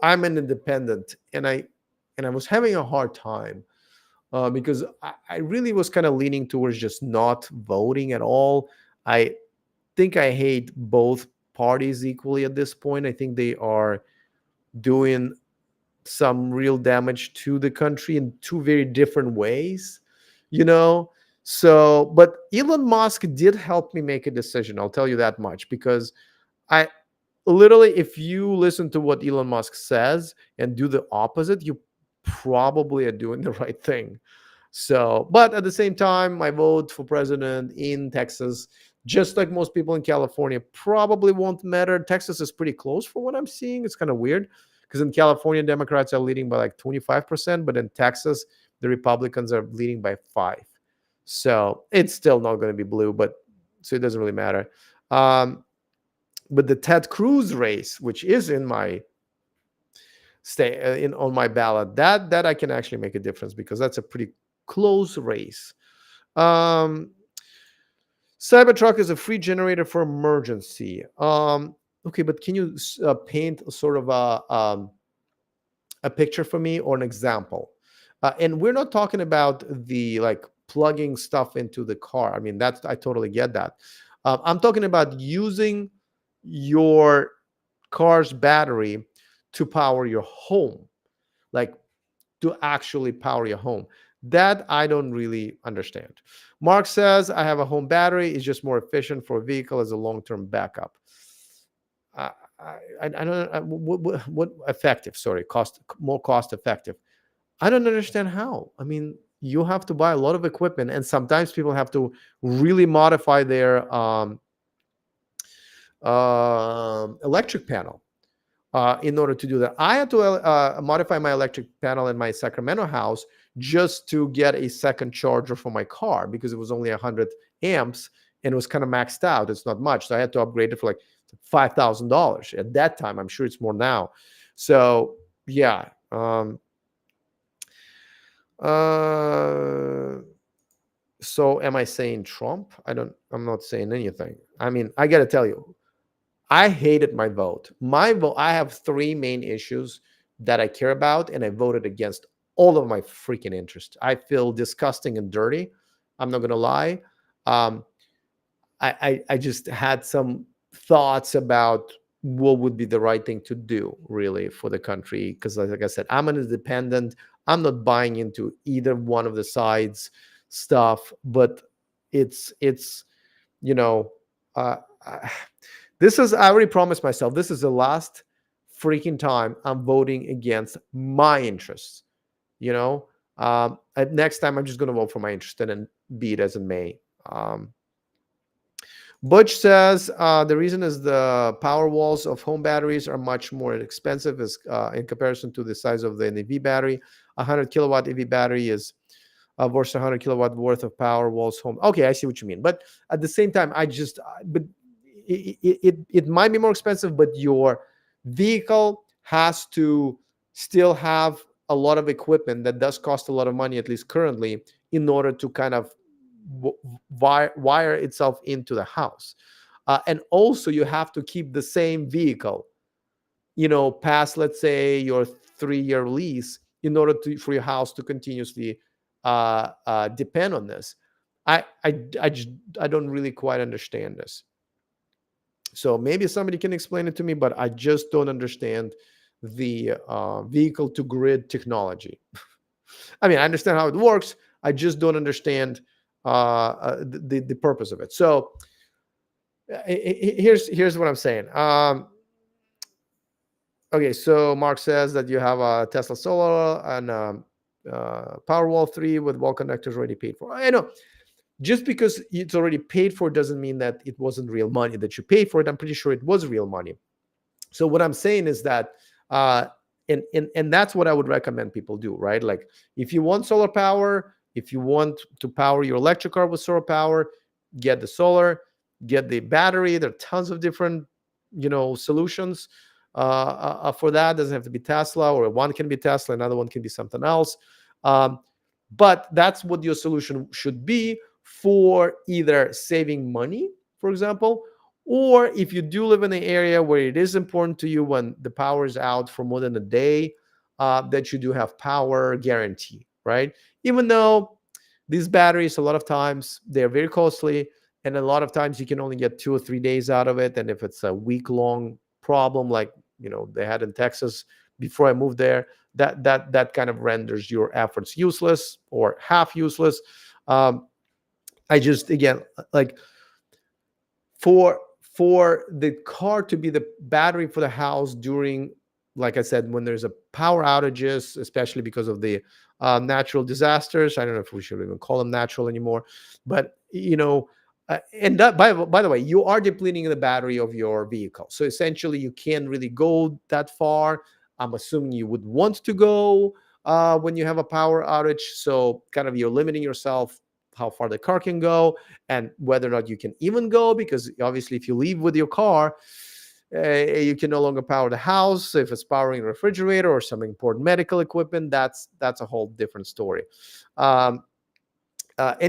I'm an independent, and I was having a hard time because I really was kind of leaning towards just not voting at all. I think I hate both parties equally at this point. I think they are doing some real damage to the country in two very different ways, So, but Elon Musk did help me make a decision. I'll tell you that much, because I literally, if you listen to what Elon Musk says and do the opposite, you probably are doing the right thing. So, but at the same time, my vote for president in Texas, just like most people in California, probably won't matter. Texas is pretty close for what I'm seeing. It's kind of weird, because in California, Democrats are leading by like 25%, but in Texas, the Republicans are leading by 5%. So it's still not going to be blue, but so it doesn't really matter. But the Ted Cruz race, which is in my on my ballot, that I can actually make a difference, because that's a pretty close race. Cybertruck is a free generator for emergency. Okay, but can you paint sort of a picture for me, or an example? And we're not talking about the like plugging stuff into the car. I mean, I totally get that. I'm talking about using your car's battery to power your home, like to actually power your home. That I don't really understand. Mark says, I have a home battery. It's just more efficient for a vehicle as a long-term backup. I don't know what effective. Sorry, more cost effective. I don't understand how. I mean, you have to buy a lot of equipment, and sometimes people have to really modify their electric panel in order to do that. I had to modify my electric panel in my Sacramento house just to get a second charger for my car, because it was only 100 amps and it was kind of maxed out. It's not much. So I had to upgrade it for like $5,000 at that time. I'm sure it's more now. So yeah. So am I saying Trump? I'm not saying anything. I mean, I got to tell you, I hated my vote. I have 3 main issues that I care about, and I voted against all of my freaking interests. I feel disgusting and dirty. I'm not going to lie. I just had some thoughts about what would be the right thing to do, really, for the country. Because like I said, I'm an independent. I'm not buying into either one of the sides stuff, but it's this is, I already promised myself, this is the last freaking time I'm voting against my interests. Next time I'm just going to vote for my interest, and then be it as it may. Butch says the reason is the power walls of home batteries are much more expensive in comparison to the size of the EV battery. 100 kilowatt EV battery is versus 100 kilowatt worth of power walls home. Okay, I see what you mean. But at the same time, but it might be more expensive, but your vehicle has to still have a lot of equipment that does cost a lot of money, at least currently, in order to kind of wire itself into the house. And also, you have to keep the same vehicle, past, let's say, your 3-year lease in order for your house to continuously depend on this. I don't really quite understand this. So maybe somebody can explain it to me, but I just don't understand the vehicle to grid technology. I mean, I understand how it works. I just don't understand the purpose of it. So here's what I'm saying. Okay, so Mark says that you have a Tesla Solar and Powerwall 3 with wall connectors already paid for. I know. Just because it's already paid for doesn't mean that it wasn't real money that you paid for it. I'm pretty sure it was real money. So what I'm saying is that, and that's what I would recommend people do, right? Like, if you want solar power, if you want to power your electric car with solar power, get the solar, get the battery. There are tons of different, solutions for that. It doesn't have to be Tesla, or one can be Tesla, another one can be something else. But that's what your solution should be for either saving money, for example, or if you do live in an area where it is important to you when the power is out for more than a day, that you do have power guarantee, right? Even though these batteries, a lot of times, they're very costly, and a lot of times you can only get 2 or 3 days out of it. And if it's a week-long problem, like they had in Texas before I moved there, that kind of renders your efforts useless or half useless. I just, again, like, for the car to be the battery for the house during, like I said, when there's a power outages, especially because of the natural disasters. I don't know if we should even call them natural anymore, but and that, by the way, you are depleting the battery of your vehicle. So essentially, you can't really go that far. I'm assuming you would want to go when you have a power outage. So kind of you're limiting yourself how far the car can go and whether or not you can even go, because obviously if you leave with your car, you can no longer power the house. If it's powering a refrigerator or some important medical equipment, that's a whole different story. And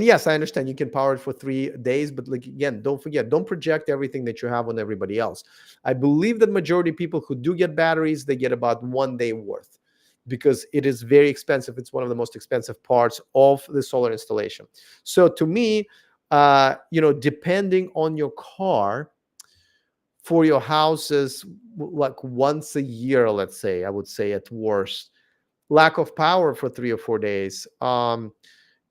yes, I understand you can power it for 3 days, but like, again, don't forget, don't project everything that you have on everybody else. I believe that majority of people who do get batteries, they get about 1 day worth, because it is very expensive. It's one of the most expensive parts of the solar installation. So to me, depending on your car, for your houses, like once a year, let's say, I would say at worst, lack of power for 3 or 4 days,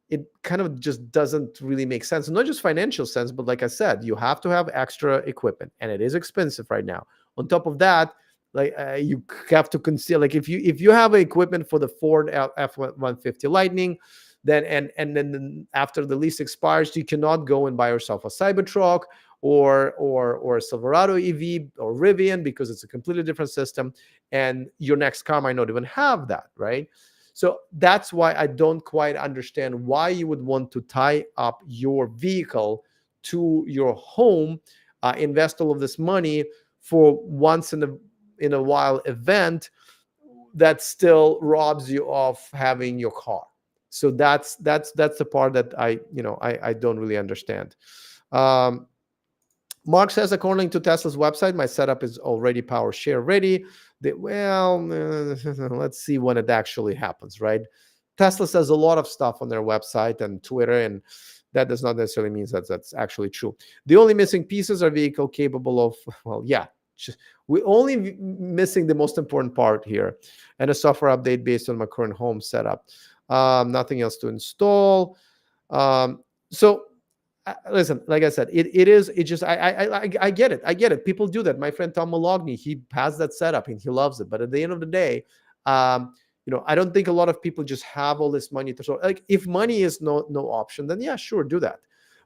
it kind of just doesn't really make sense. Not just financial sense, but like I said, you have to have extra equipment, and it is expensive right now. On top of that, like you have to consider, like, if you have equipment for the Ford F-150 Lightning, then and then after the lease expires, you cannot go and buy yourself a Cybertruck or a Silverado EV or Rivian, because it's a completely different system, and your next car might not even have that, right? So that's why I don't quite understand why you would want to tie up your vehicle to your home, invest all of this money for once in a while event that still robs you of having your car. So that's the part that I don't really understand. Mark says, according to Tesla's website, my setup is already power share ready. Let's see when it actually happens, right? Tesla says a lot of stuff on their website and Twitter, and that does not necessarily mean that that's actually true. The only missing pieces are vehicle capable of, well, yeah, we're only missing the most important part here, and a software update based on my current home setup. Nothing else to install. So listen, like I said, I get it. People do that. My friend Tom Malogny, he has that setup and he loves it. But at the end of the day, I don't think a lot of people just have all this money to sort. Like, if money is no option, then yeah, sure, do that.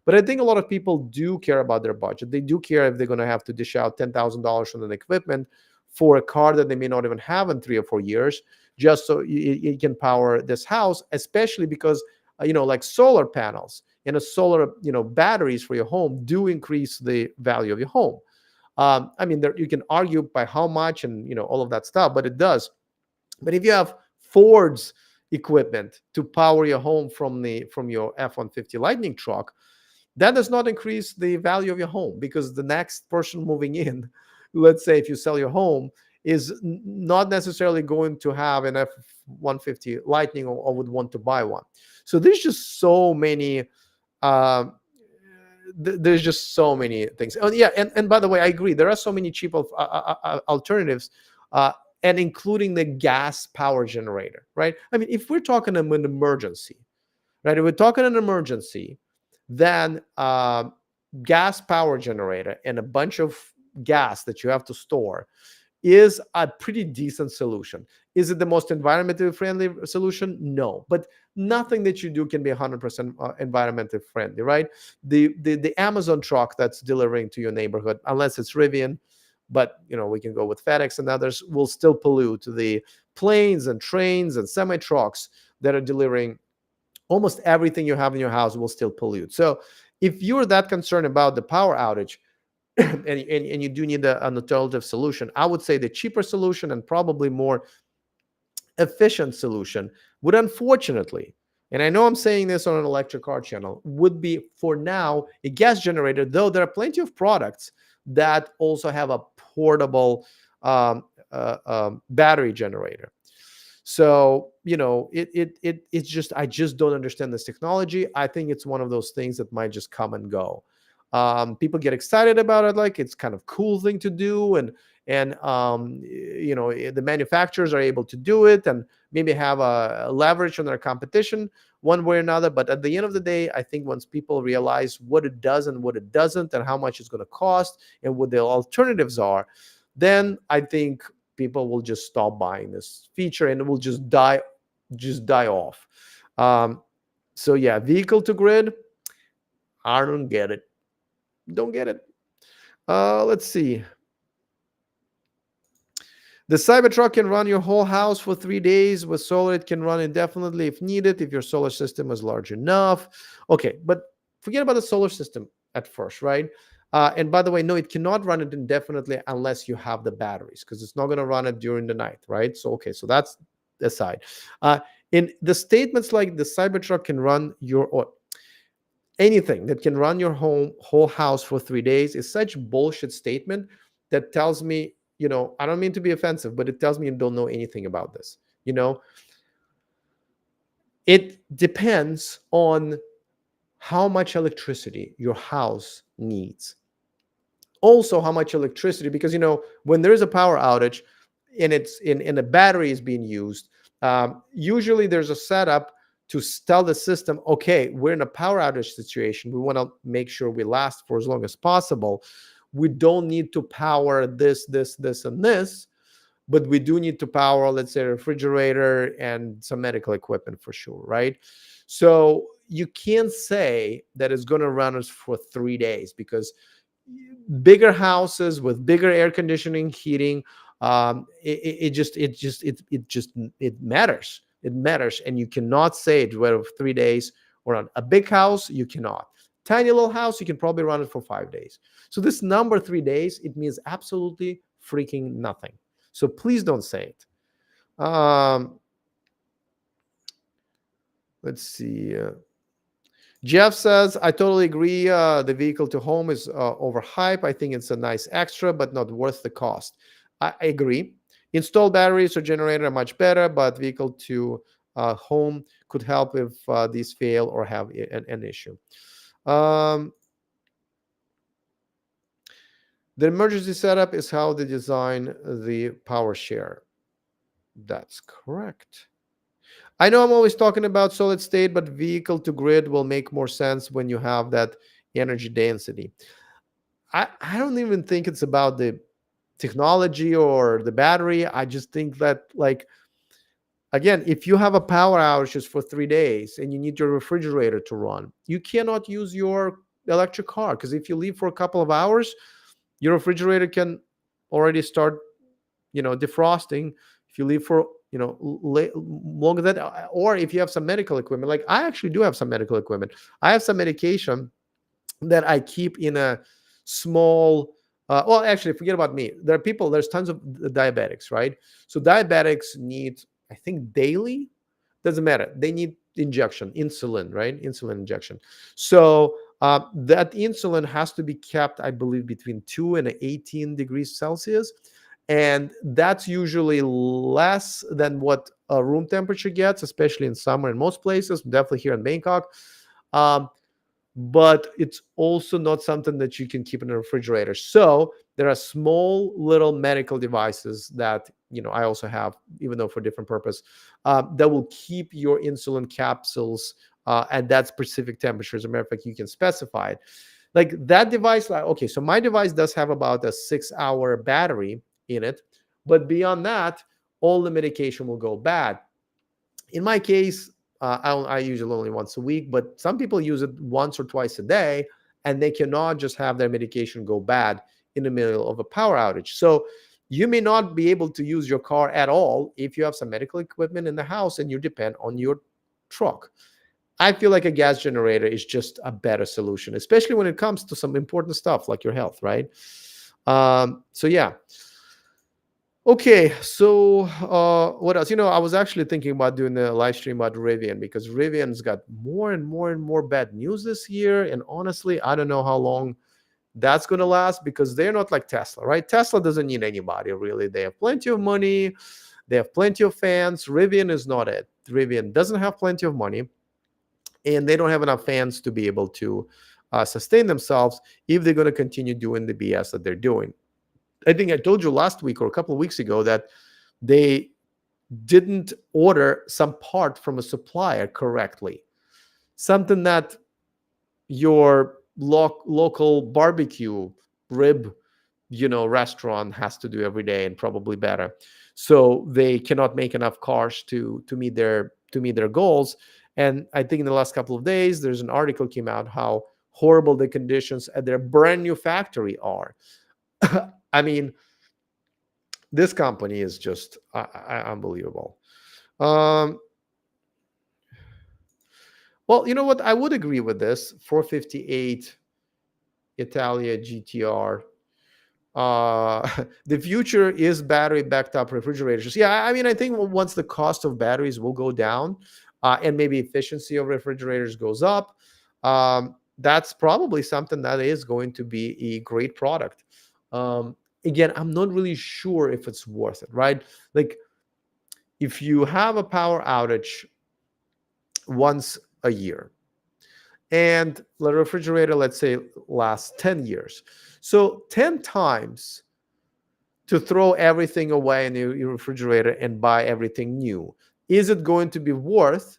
But I think a lot of people do care about their budget. They do care if they're going to have to dish out $10,000 on an equipment for a car that they may not even have in 3 or 4 years, just so you can power this house, especially because like solar panels and a solar, batteries for your home do increase the value of your home. I mean, there, you can argue by how much and all of that stuff, but it does. But if you have Ford's equipment to power your home from your F-150 Lightning truck, that does not increase the value of your home, because the next person moving in, let's say if you sell your home, is not necessarily going to have an F-150 Lightning, or would want to buy one. So there's just so many uh, there's just so many things. Oh yeah, and by the way, I agree, there are so many cheap alternatives, uh, and including the gas power generator, right? I mean, if we're talking an emergency, right, if we're talking an emergency, then gas power generator and a bunch of gas that you have to store is a pretty decent solution. Is it the most environmentally friendly solution? No, but nothing that you do can be 100% environmentally friendly, right? The Amazon truck that's delivering to your neighborhood, unless it's Rivian, but we can go with FedEx and others, will still pollute. The planes and trains and semi trucks that are delivering almost everything you have in your house will still pollute. So if you're that concerned about the power outage, and you do need an alternative solution, I would say the cheaper solution and probably more efficient solution would, unfortunately, and I know I'm saying this on an electric car channel, would be for now a gas generator, though there are plenty of products that also have a portable battery generator. So it's just, I just don't understand this technology. I think it's one of those things that might just come and go. People get excited about it, like it's kind of cool thing to do, and the manufacturers are able to do it and maybe have a leverage on their competition one way or another. But at the end of the day, I think once people realize what it does and what it doesn't, and how much it's going to cost and what the alternatives are, then I think people will just stop buying this feature and it will just die off. So yeah, vehicle to grid, I don't get it. Let's see. The Cybertruck can run your whole house for 3 days. With solar, it can run indefinitely if needed, if your solar system is large enough. Okay, but forget about the solar system at first, right? And by the way, no, it cannot run it indefinitely unless you have the batteries, because it's not going to run it during the night, right? So, okay, so that's aside. In the statements like the Cybertruck can run or anything that can run your whole house for 3 days is such bullshit statement that tells me, I don't mean to be offensive, but it tells me you don't know anything about this. It depends on how much electricity your house needs. Also, how much electricity, because when there is a power outage and it's in a battery is being used, usually there's a setup to tell the system, okay, we're in a power outage situation. We want to make sure we last for as long as possible. We don't need to power this, and this, but we do need to power, let's say, a refrigerator and some medical equipment for sure, right? So you can't say that it's going to run us for 3 days, because bigger houses with bigger air conditioning, heating, it matters. It matters, and you cannot say it whether 3 days or on a big house. You cannot. Tiny little house, you can probably run it for 5 days. So this number 3 days, it means absolutely freaking nothing. So please don't say it. Let's see. Jeff says, I totally agree. The vehicle to home is overhyped. I think it's a nice extra, but not worth the cost. I agree. Installed batteries or generator are much better, but vehicle to home could help if these fail or have an issue. The emergency setup is how they design the power share. That's correct. I know I'm always talking about solid state, but vehicle to grid will make more sense when you have that energy density. I don't even think it's about the technology or the battery. I just think that, like, again, if you have a power outage for 3 days and you need your refrigerator to run, you cannot use your electric car, because if you leave for a couple of hours, your refrigerator can already start, defrosting. If you leave for, longer than that. Or if you have some medical equipment, like I actually do have some medical equipment. I have some medication that I keep in a small. Well, actually, forget about me. There's tons of diabetics, right? So diabetics need, I think, daily. Doesn't matter. They need injection, insulin, right? Insulin injection. So that insulin has to be kept, I believe, between 2 and 18 degrees Celsius. And that's usually less than what room temperature gets, especially in summer in most places, definitely here in Bangkok. Um, but it's also not something that you can keep in a refrigerator. So there are small little medical devices that I also have, even though for different purpose, that will keep your insulin capsules at that specific temperature. As a matter of fact, you can specify it. Like that device, okay, so my device does have about a 6-hour battery in it, but beyond that, all the medication will go bad. In my case, I use it only once a week, but some people use it once or twice a day, and they cannot just have their medication go bad in the middle of a power outage. So you may not be able to use your car at all if you have some medical equipment in the house and you depend on your truck. I feel like a gas generator is just a better solution, especially when it comes to some important stuff like your health, right? So yeah. Okay, so what else? I was actually thinking about doing a live stream about Rivian, because Rivian's got more and more and more bad news this year. And honestly, I don't know how long that's going to last, because they're not like Tesla, right? Tesla doesn't need anybody, really. They have plenty of money. They have plenty of fans. Rivian is not it. Rivian doesn't have plenty of money, and they don't have enough fans to be able to sustain themselves if they're going to continue doing the BS that they're doing. I think I told you last week or a couple of weeks ago that they didn't order some part from a supplier correctly. Something that your local barbecue rib, restaurant has to do every day, and probably better. So they cannot make enough cars to meet their goals. And I think in the last couple of days, there's an article came out how horrible the conditions at their brand new factory are. I mean, this company is just unbelievable. Well, you know what? I would agree with this. 458 Italia GTR. The future is battery backed up refrigerators. Yeah, I mean, I think once the cost of batteries will go down, and maybe efficiency of refrigerators goes up, that's probably something that is going to be a great product. Again, I'm not really sure if it's worth it, right? Like, if you have a power outage once a year, and the refrigerator, let's say, lasts 10 years. So 10 times to throw everything away in your refrigerator and buy everything new. Is it going to be worth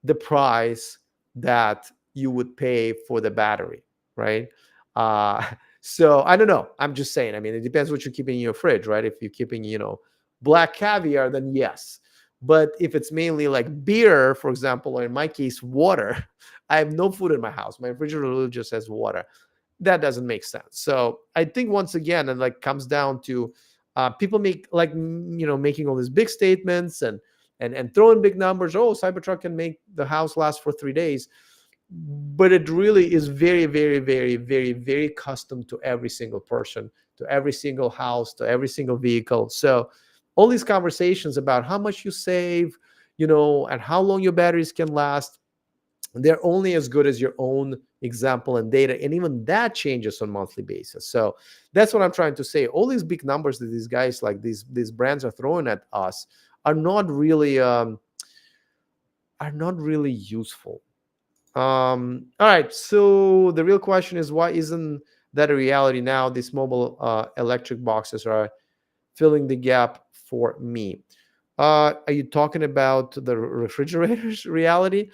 the price that you would pay for the battery, right? So I don't know. I'm just saying. I mean, it depends what you're keeping in your fridge, right? If you're keeping, black caviar, then yes. But if it's mainly like beer, for example, or in my case, water, I have no food in my house. My refrigerator just has water. That doesn't make sense. So I think once again, it like comes down to people making all these big statements and throwing big numbers. Oh, Cybertruck can make the house last for 3 days. But it really is very, very, very, very, very custom to every single person, to every single house, to every single vehicle. So all these conversations about how much you save, and how long your batteries can last, they're only as good as your own example and data. And even that changes on a monthly basis. So that's what I'm trying to say. All these big numbers that these guys, like these brands, are throwing at us are not really useful. All right. So the real question is, why isn't that a reality now? These mobile electric boxes are filling the gap for me. Are you talking about the refrigerators reality?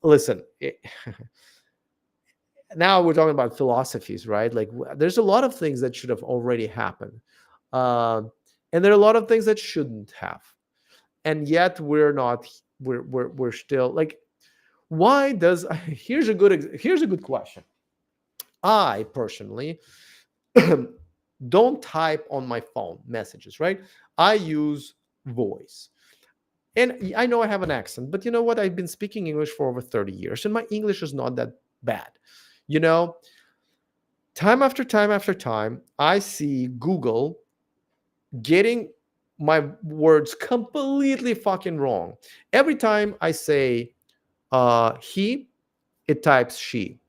Listen, now we're talking about philosophies, right? Like, there's a lot of things that should have already happened, and there are a lot of things that shouldn't have, and yet we're not. We're still like, why does? Here's a good question. I personally don't type on my phone messages, right? I use voice. And I know I have an accent, but you know what? I've been speaking English for over 30 years, and my English is not that bad. You know, time after time after time, I see Google getting my words completely fucking wrong. Every time I say he, it types she.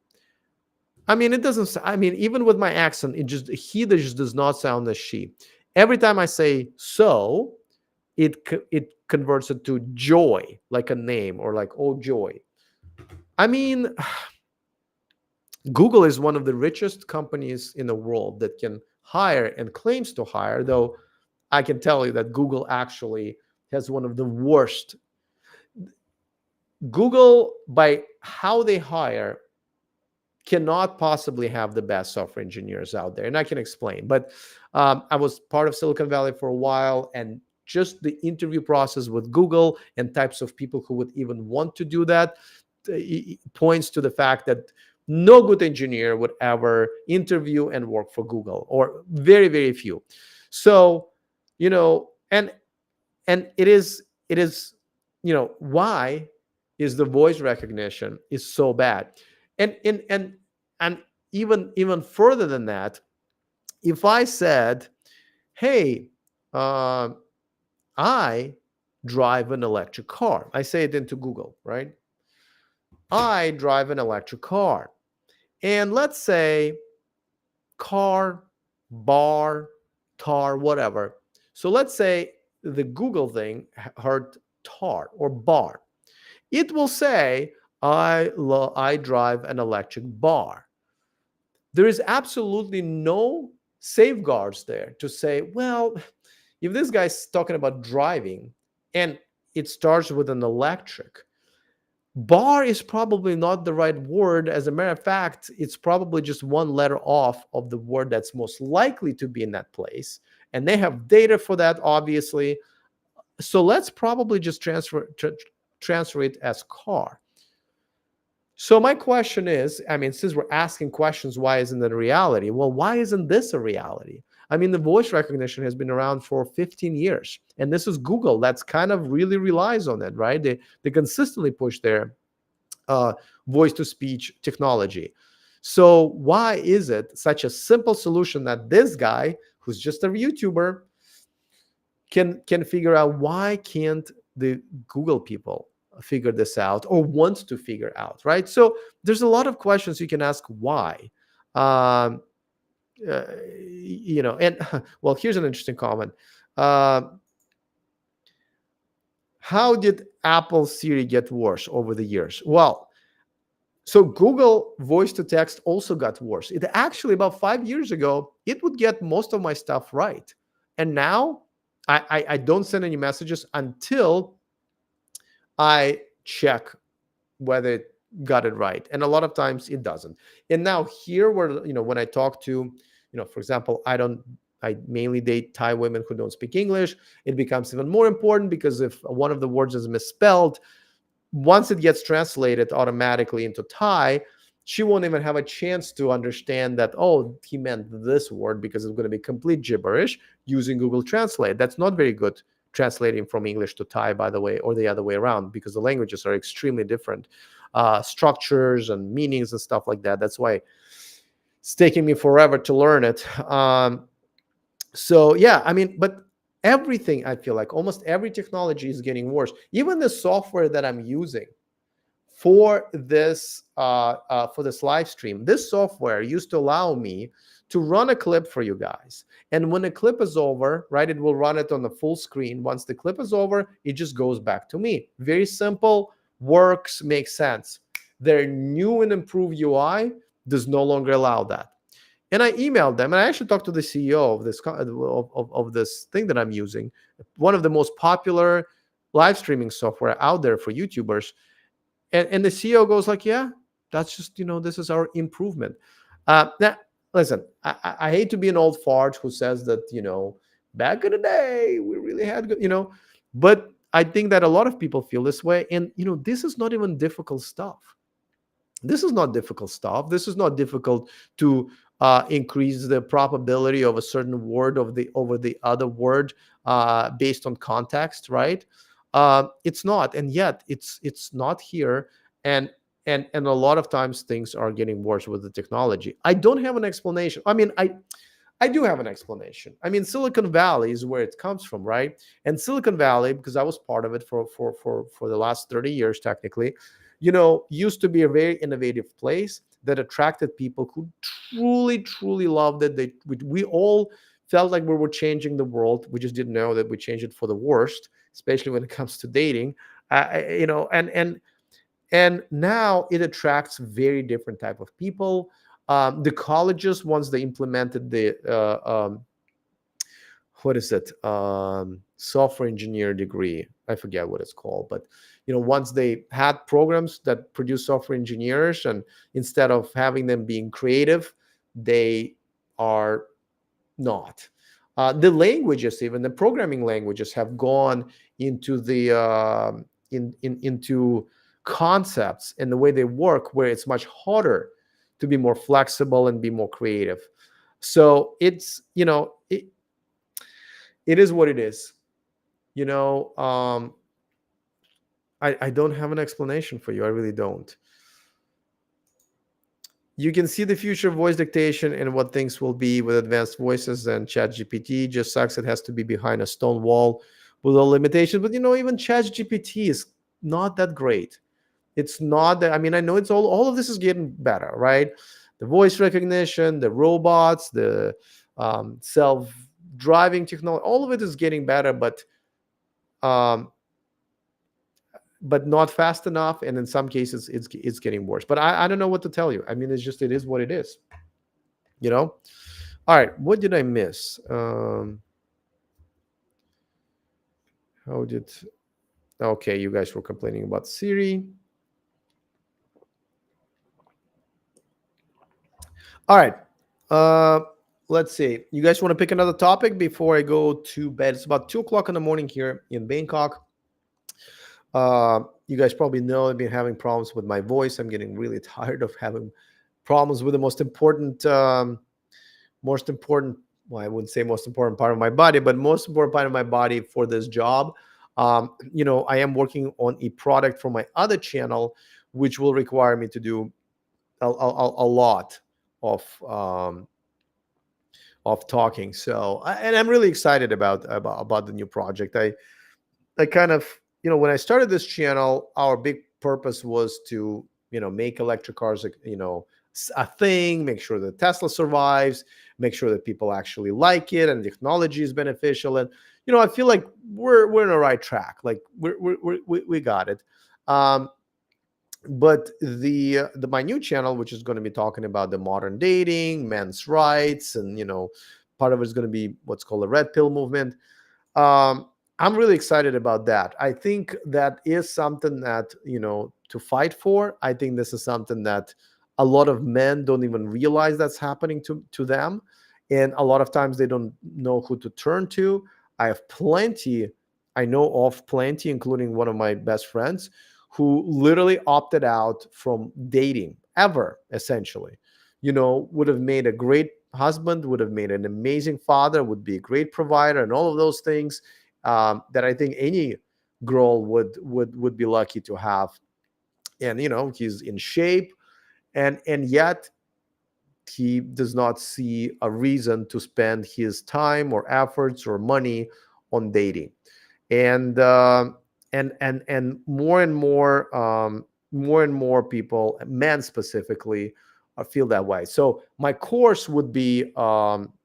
I mean, it doesn't. I mean, even with my accent, it just he just does not sound as she. Every time I say so, it converts it to joy, like a name, or like oh joy. I mean, Google is one of the richest companies in the world that can hire and claims to hire, though I can tell you that Google actually has one of the worst. Google, by how they hire, cannot possibly have the best software engineers out there. And I can explain. But I was part of Silicon Valley for a while, and just the interview process with Google and types of people who would even want to do that points to the fact that no good engineer would ever interview and work for Google, or very, very few. So, you know, and it is, you know, why is the voice recognition is so bad? And even further than that, if I said, hey, uh, I drive an electric car, I say it into Google, right? I drive an electric car. And let's say car, bar, tar, whatever. So let's say the Google thing heard tar or bar. It will say, I drive an electric bar. There is absolutely no safeguards there to say, well, if this guy's talking about driving and it starts with an electric, bar is probably not the right word. As a matter of fact, it's probably just one letter off of the word that's most likely to be in that place. And they have data for that, obviously. So let's probably just transfer it as car. So my question is, I mean, since we're asking questions, why isn't it a reality? Well, why isn't this a reality? I mean, the voice recognition has been around for 15 years. And this is Google that's kind of really relies on it, right? They consistently push their voice-to-speech technology. So why is it such a simple solution that this guy, who's just a YouTuber, can figure out? Why can't the Google people figure this out, or want to figure out, right? So there's a lot of questions you can ask why. You know, and well, here's an interesting comment. How did Apple Siri get worse over the years? Well, so Google voice to text also got worse. It actually, about 5 years ago, it would get most of my stuff right. And now I don't send any messages until I check whether it got it right. And a lot of times it doesn't. And now here, where, you know, when I talk to, you know, for example, I mainly date Thai women who don't speak English. It becomes even more important, because if one of the words is misspelled, once it gets translated automatically into Thai, she won't even have a chance to understand that, oh, he meant this word, because it's going to be complete gibberish using Google Translate. That's not very good translating from English to Thai, by the way, or the other way around, because the languages are extremely different, structures and meanings and stuff like that. That's why it's taking me forever to learn it. So yeah, I mean, but everything, I feel like almost every technology is getting worse. Even the software that I'm using for this live stream, this software used to allow me to run a clip for you guys. And when the clip is over, right, it will run it on the full screen. Once the clip is over, it just goes back to me. Very simple, works, makes sense. Their new and improved UI does no longer allow that. And I emailed them, and I actually talked to the CEO of this of this thing that I'm using, one of the most popular live streaming software out there for YouTubers. And the CEO goes like, yeah, that's just, you know, this is our improvement. Now, listen, I hate to be an old fart who says that, you know, back in the day, we really had good, you know, but I think that a lot of people feel this way. And, you know, this is not even difficult stuff. This is not difficult stuff. This is not difficult to increase the probability of a certain word of the over the other word based on context, right? It's not, and yet it's not here, and and a lot of times things are getting worse with the technology. I don't have an explanation. I mean, I do have an explanation. I mean, Silicon Valley is where it comes from, right? And Silicon Valley, because I was part of it for the last 30 years, technically, used to be a very innovative place that attracted people who truly loved it. We all felt like we were changing the world. We just didn't know that we changed it for the worst, especially when it comes to dating. And now it attracts very different type of people. The colleges, once they implemented the what is it, software engineer degree, I forget what it's called, but once they had programs that produce software engineers, and instead of having them being creative, they are not. The languages, even the programming languages, have gone into the into concepts and the way they work, where it's much harder to be more flexible and be more creative. So it's it is what it is. I don't have an explanation for you. I really don't. You can see the future voice dictation and what things will be with advanced voices and ChatGPT. Just sucks it has to be behind a stone wall with all limitations. But even ChatGPT is not that great. It's not that. I mean, I know it's all of this is getting better, right? The voice recognition, the robots, the self-driving technology, all of it is getting better, um, but not fast enough, and in some cases it's getting worse. But I don't know what to tell you. I mean, it is what it is. All right, what did I miss? How did Okay, you guys were complaining about Siri. All right, let's see. You guys want to pick another topic before I go to bed? It's about 2 o'clock in the morning here in Bangkok. You guys probably know I've been having problems with my voice. I'm getting really tired of having problems with the most important, well, I wouldn't say most important part of my body, but most important part of my body for this job. I am working on a product for my other channel, which will require me to do a lot of talking. So, and I'm really excited about the new project. I kind of, when I started this channel, our big purpose was to, make electric cars, a thing, make sure that Tesla survives, make sure that people actually like it and the technology is beneficial. And, I feel like we're in the right track. Like we got it. But the my new channel, which is going to be talking about the modern dating, men's rights, and, part of it is going to be what's called the red pill movement. I'm really excited about that. I think that is something that, to fight for. I think this is something that a lot of men don't even realize that's happening to them. And a lot of times they don't know who to turn to. I know of plenty, including one of my best friends, who literally opted out from dating ever, essentially. Would have made a great husband, would have made an amazing father, would be a great provider, and all of those things that I think any girl would be lucky to have. And he's in shape, and yet he does not see a reason to spend his time or efforts or money on dating. And more and more people, men specifically, feel that way. So my course would be about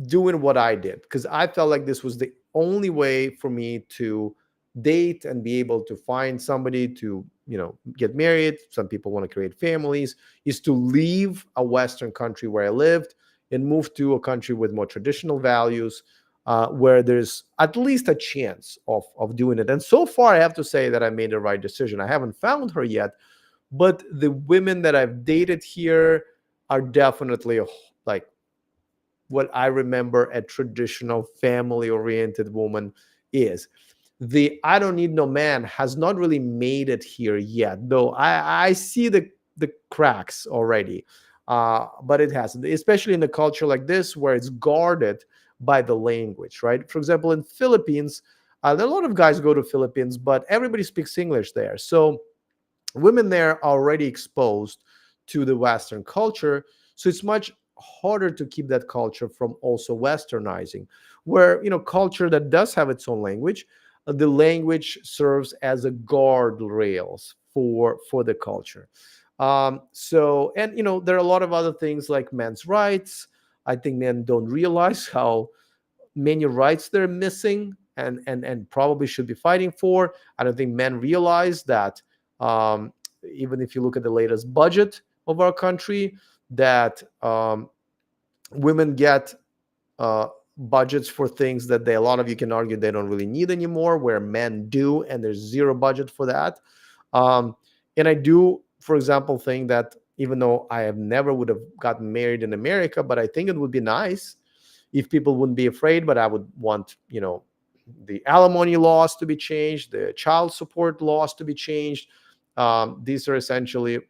doing what I did, because I felt like this was the only way for me to date and be able to find somebody to get married. Some people want to create families, is to leave a Western country where I lived and move to a country with more traditional values, where there's at least a chance of doing it. And so far, I have to say that I made the right decision. I haven't found her yet, but the women that I've dated here are definitely like what I remember a traditional family-oriented woman is. The "I don't need no man" has not really made it here yet, though I see the cracks already. But it hasn't, especially in a culture like this where it's guarded by the language, right? For example, in Philippines, a lot of guys go to Philippines, but everybody speaks English there. So women there are already exposed to the Western culture, so it's much harder to keep that culture from also westernizing. Where, culture that does have its own language, the language serves as a guardrails for the culture. So, and there are a lot of other things like men's rights. I think men don't realize how many rights they're missing, and probably should be fighting for. I don't think men realize that, even if you look at the latest budget of our country, that women get budgets for things that a lot of you can argue they don't really need anymore, where men do, and there's zero budget for that. um, and I do, for example, think that even though I have never would have gotten married in America, but I think it would be nice if people wouldn't be afraid. But I would want, the alimony laws to be changed, the child support laws to be changed. These are essentially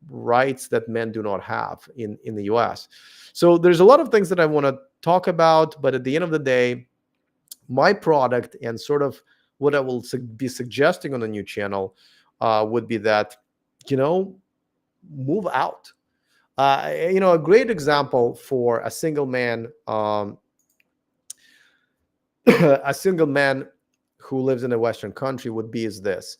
rights that men do not have in the US. So there's a lot of things that I want to talk about, but at the end of the day, my product and sort of what I will be suggesting on the new channel would be that, move out. A great example for a single man, a single man who lives in a Western country would be is this.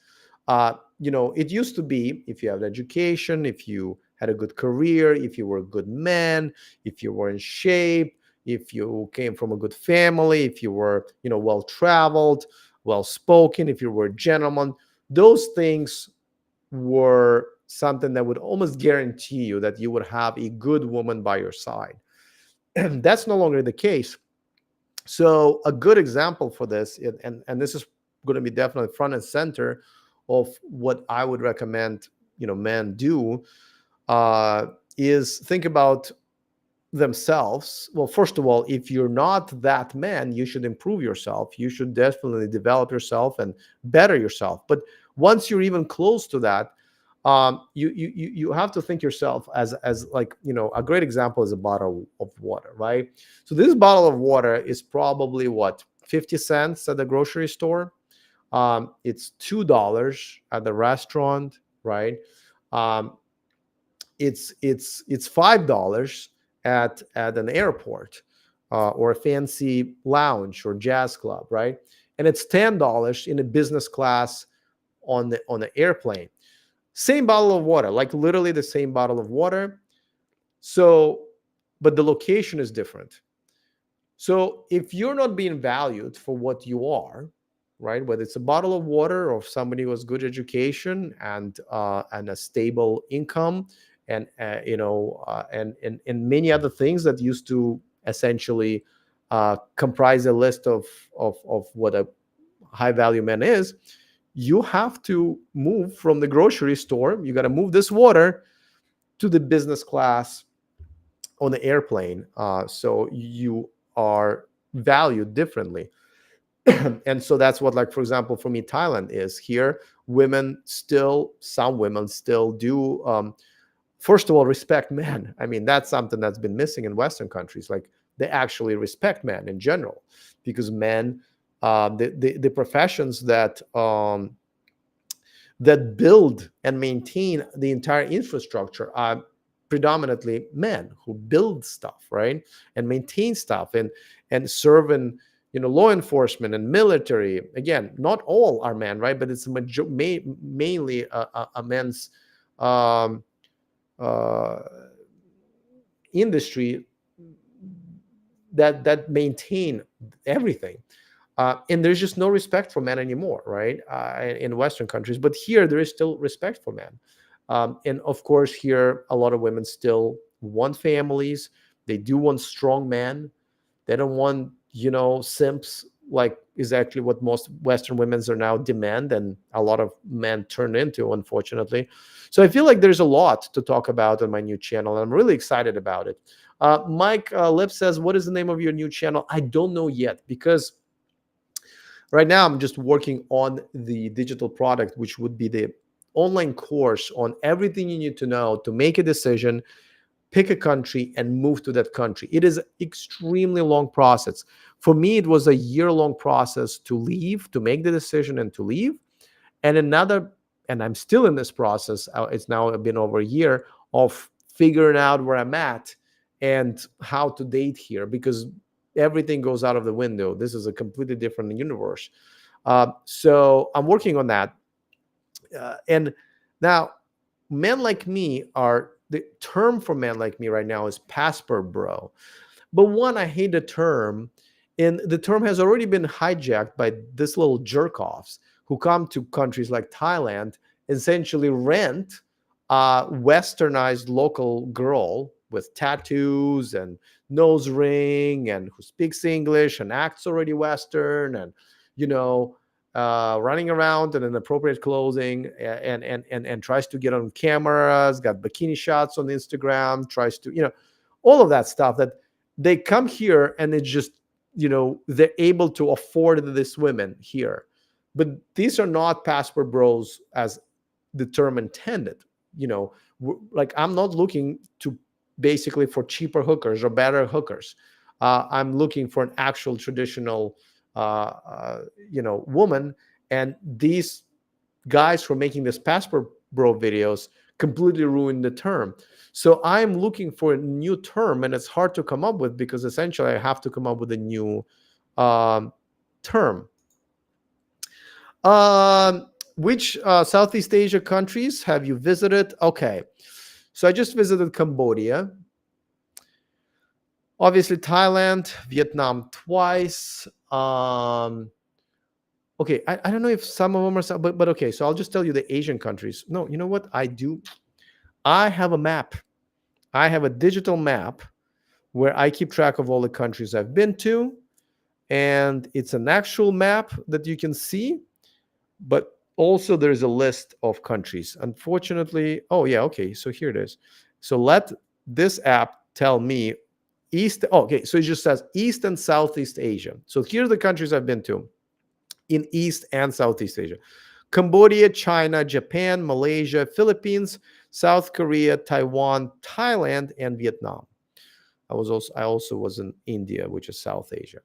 It used to be, if you have education, if you had a good career, if you were a good man, if you were in shape, if you came from a good family, if you were, well traveled, well spoken, if you were a gentleman, those things were something that would almost guarantee you that you would have a good woman by your side. That's no longer the case. So a good example for this, and this is going to be definitely front and center of what I would recommend, men do, is think about themselves. Well, first of all, if you're not that man, you should improve yourself. You should definitely develop yourself and better yourself. But once you're even close to that, you have to think yourself as like, a great example is a bottle of water, right? So this bottle of water is probably what, 50 cents at the grocery store. It's $2 at the restaurant, right? Um, it's $5 at an airport, or a fancy lounge or jazz club, right? And it's $10 in a business class on the airplane. Same bottle of water, like literally the same bottle of water. So, but the location is different. So if you're not being valued for what you are, right, whether it's a bottle of water or somebody who has good education and a stable income, and and many other things that used to essentially comprise a list of what a high value man is, you have to move from the grocery store. You got to move this water to the business class on the airplane, so you are valued differently. And so that's what, like, for example, for me, Thailand is here. Some women still do, first of all, respect men. I mean, that's something that's been missing in Western countries. Like, they actually respect men in general, because men, the professions that build and maintain the entire infrastructure are predominantly men who build stuff, right, and maintain stuff, and serve in, law enforcement and military. Again, not all are men, right, but it's mainly a men's uh, industry that maintain everything. And there's just no respect for men anymore, right? In Western countries, but here there is still respect for men. And of course, here a lot of women still want families. They do want strong men. They don't want, simps, like is actually what most Western women are now demand, and a lot of men turn into, unfortunately. So I feel like there's a lot to talk about on my new channel, and I'm really excited about it. Mike Lip says, "What is the name of your new channel?" I don't know yet, because Right now, I'm just working on the digital product, which would be the online course on everything you need to know to make a decision, pick a country, and move to that country. It is an extremely long process. For me, it was a year-long process to leave, to make the decision and to leave. And another, and I'm still in this process. It's now been over a year of figuring out where I'm at and how to date here, because everything goes out of the window. This is a completely different universe. So I'm working on that. And now, men like me are the term for men like me right now is passport bro. But one, I hate the term, and the term has already been hijacked by this little jerk offs who come to countries like Thailand, essentially rent a westernized local girl with tattoos and nose ring and who speaks English and acts already Western and, you know, running around in inappropriate clothing and tries to get on cameras, got bikini shots on Instagram, tries to, all of that stuff that they come here and it's just, they're able to afford this women here. But these are not passport bros as the term intended. Like I'm not looking to basically for cheaper hookers or better hookers. I'm looking for an actual traditional woman. And these guys who are making this passport bro videos completely ruined the term. So I'm looking for a new term, and it's hard to come up with because essentially I have to come up with a new term. Which Southeast Asia countries have you visited? Okay, so I just visited Cambodia. Obviously, Thailand, Vietnam twice. Okay, I don't know if some of them are, but okay, so I'll just tell you the Asian countries. No, you know what I do? I have a map. I have a digital map where I keep track of all the countries I've been to. And it's an actual map that you can see, but also there's a list of countries. Unfortunately, oh yeah, okay, so here it is. So let this app tell me okay, so it just says East and Southeast Asia. So here are the countries I've been to in East and Southeast Asia: Cambodia, China, Japan, Malaysia, Philippines, South Korea, Taiwan, Thailand, and Vietnam. I also was in India, which is South Asia.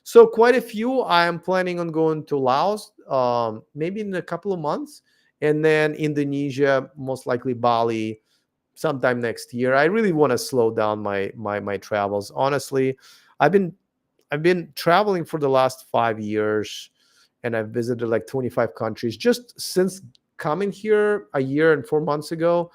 So quite a few. I am planning on going to Laos, maybe in a couple of months, and then Indonesia, most likely Bali, sometime next year. I really want to slow down my travels. Honestly, I've been traveling for the last 5 years, and I've visited like 25 countries just since coming here a year and 4 months ago.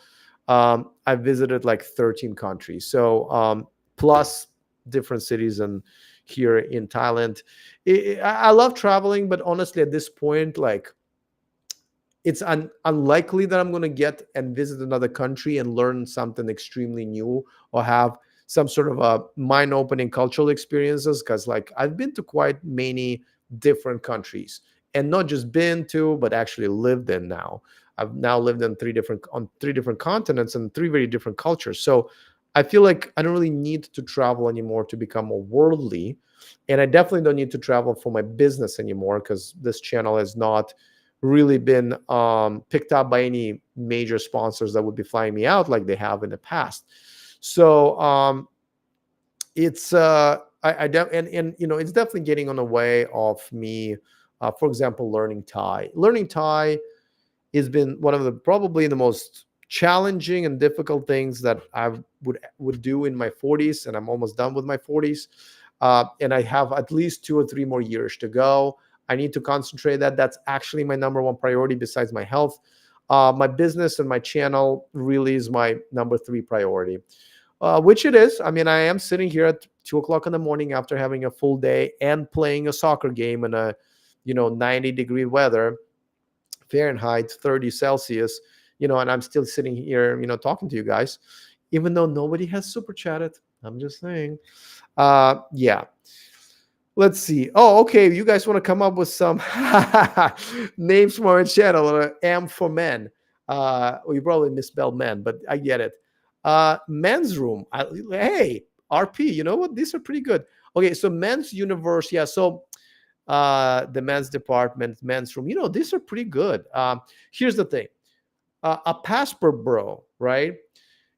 I've visited like 13 countries. So plus different cities and here in Thailand. I love traveling, but honestly, at this point, like it's unlikely that I'm going to get and visit another country and learn something extremely new or have some sort of a mind-opening cultural experiences, because like I've been to quite many different countries, and not just been to, but actually lived in now. I've now lived in three different continents and three very different cultures. So I feel like I don't really need to travel anymore to become more worldly. And I definitely don't need to travel for my business anymore, because this channel has not really been picked up by any major sponsors that would be flying me out like they have in the past. So it's it's definitely getting on the way of me. For example, learning Thai. Learning Thai has been one of the probably the most challenging and difficult things that I would do in my 40s, and I'm almost done with my 40s. And I have at least 2 or 3 more years to go. I need to concentrate that's actually my number one priority besides my health. My business and my channel really is my number 3 priority, which it is. I mean, I am sitting here at 2 o'clock in the morning after having a full day and playing a soccer game in a 90-degree weather, Fahrenheit, 30 Celsius, and I'm still sitting here, talking to you guys, even though nobody has super chatted. I'm just saying. Yeah. Let's see. Oh, okay. You guys want to come up with some names for our channel? M for men. Well, you probably misspelled men, but I get it. Men's room. Hey, RP. You know what? These are pretty good. Okay, so men's universe. Yeah. So the men's department, men's room. These are pretty good. Here's the thing: a passport bro, right?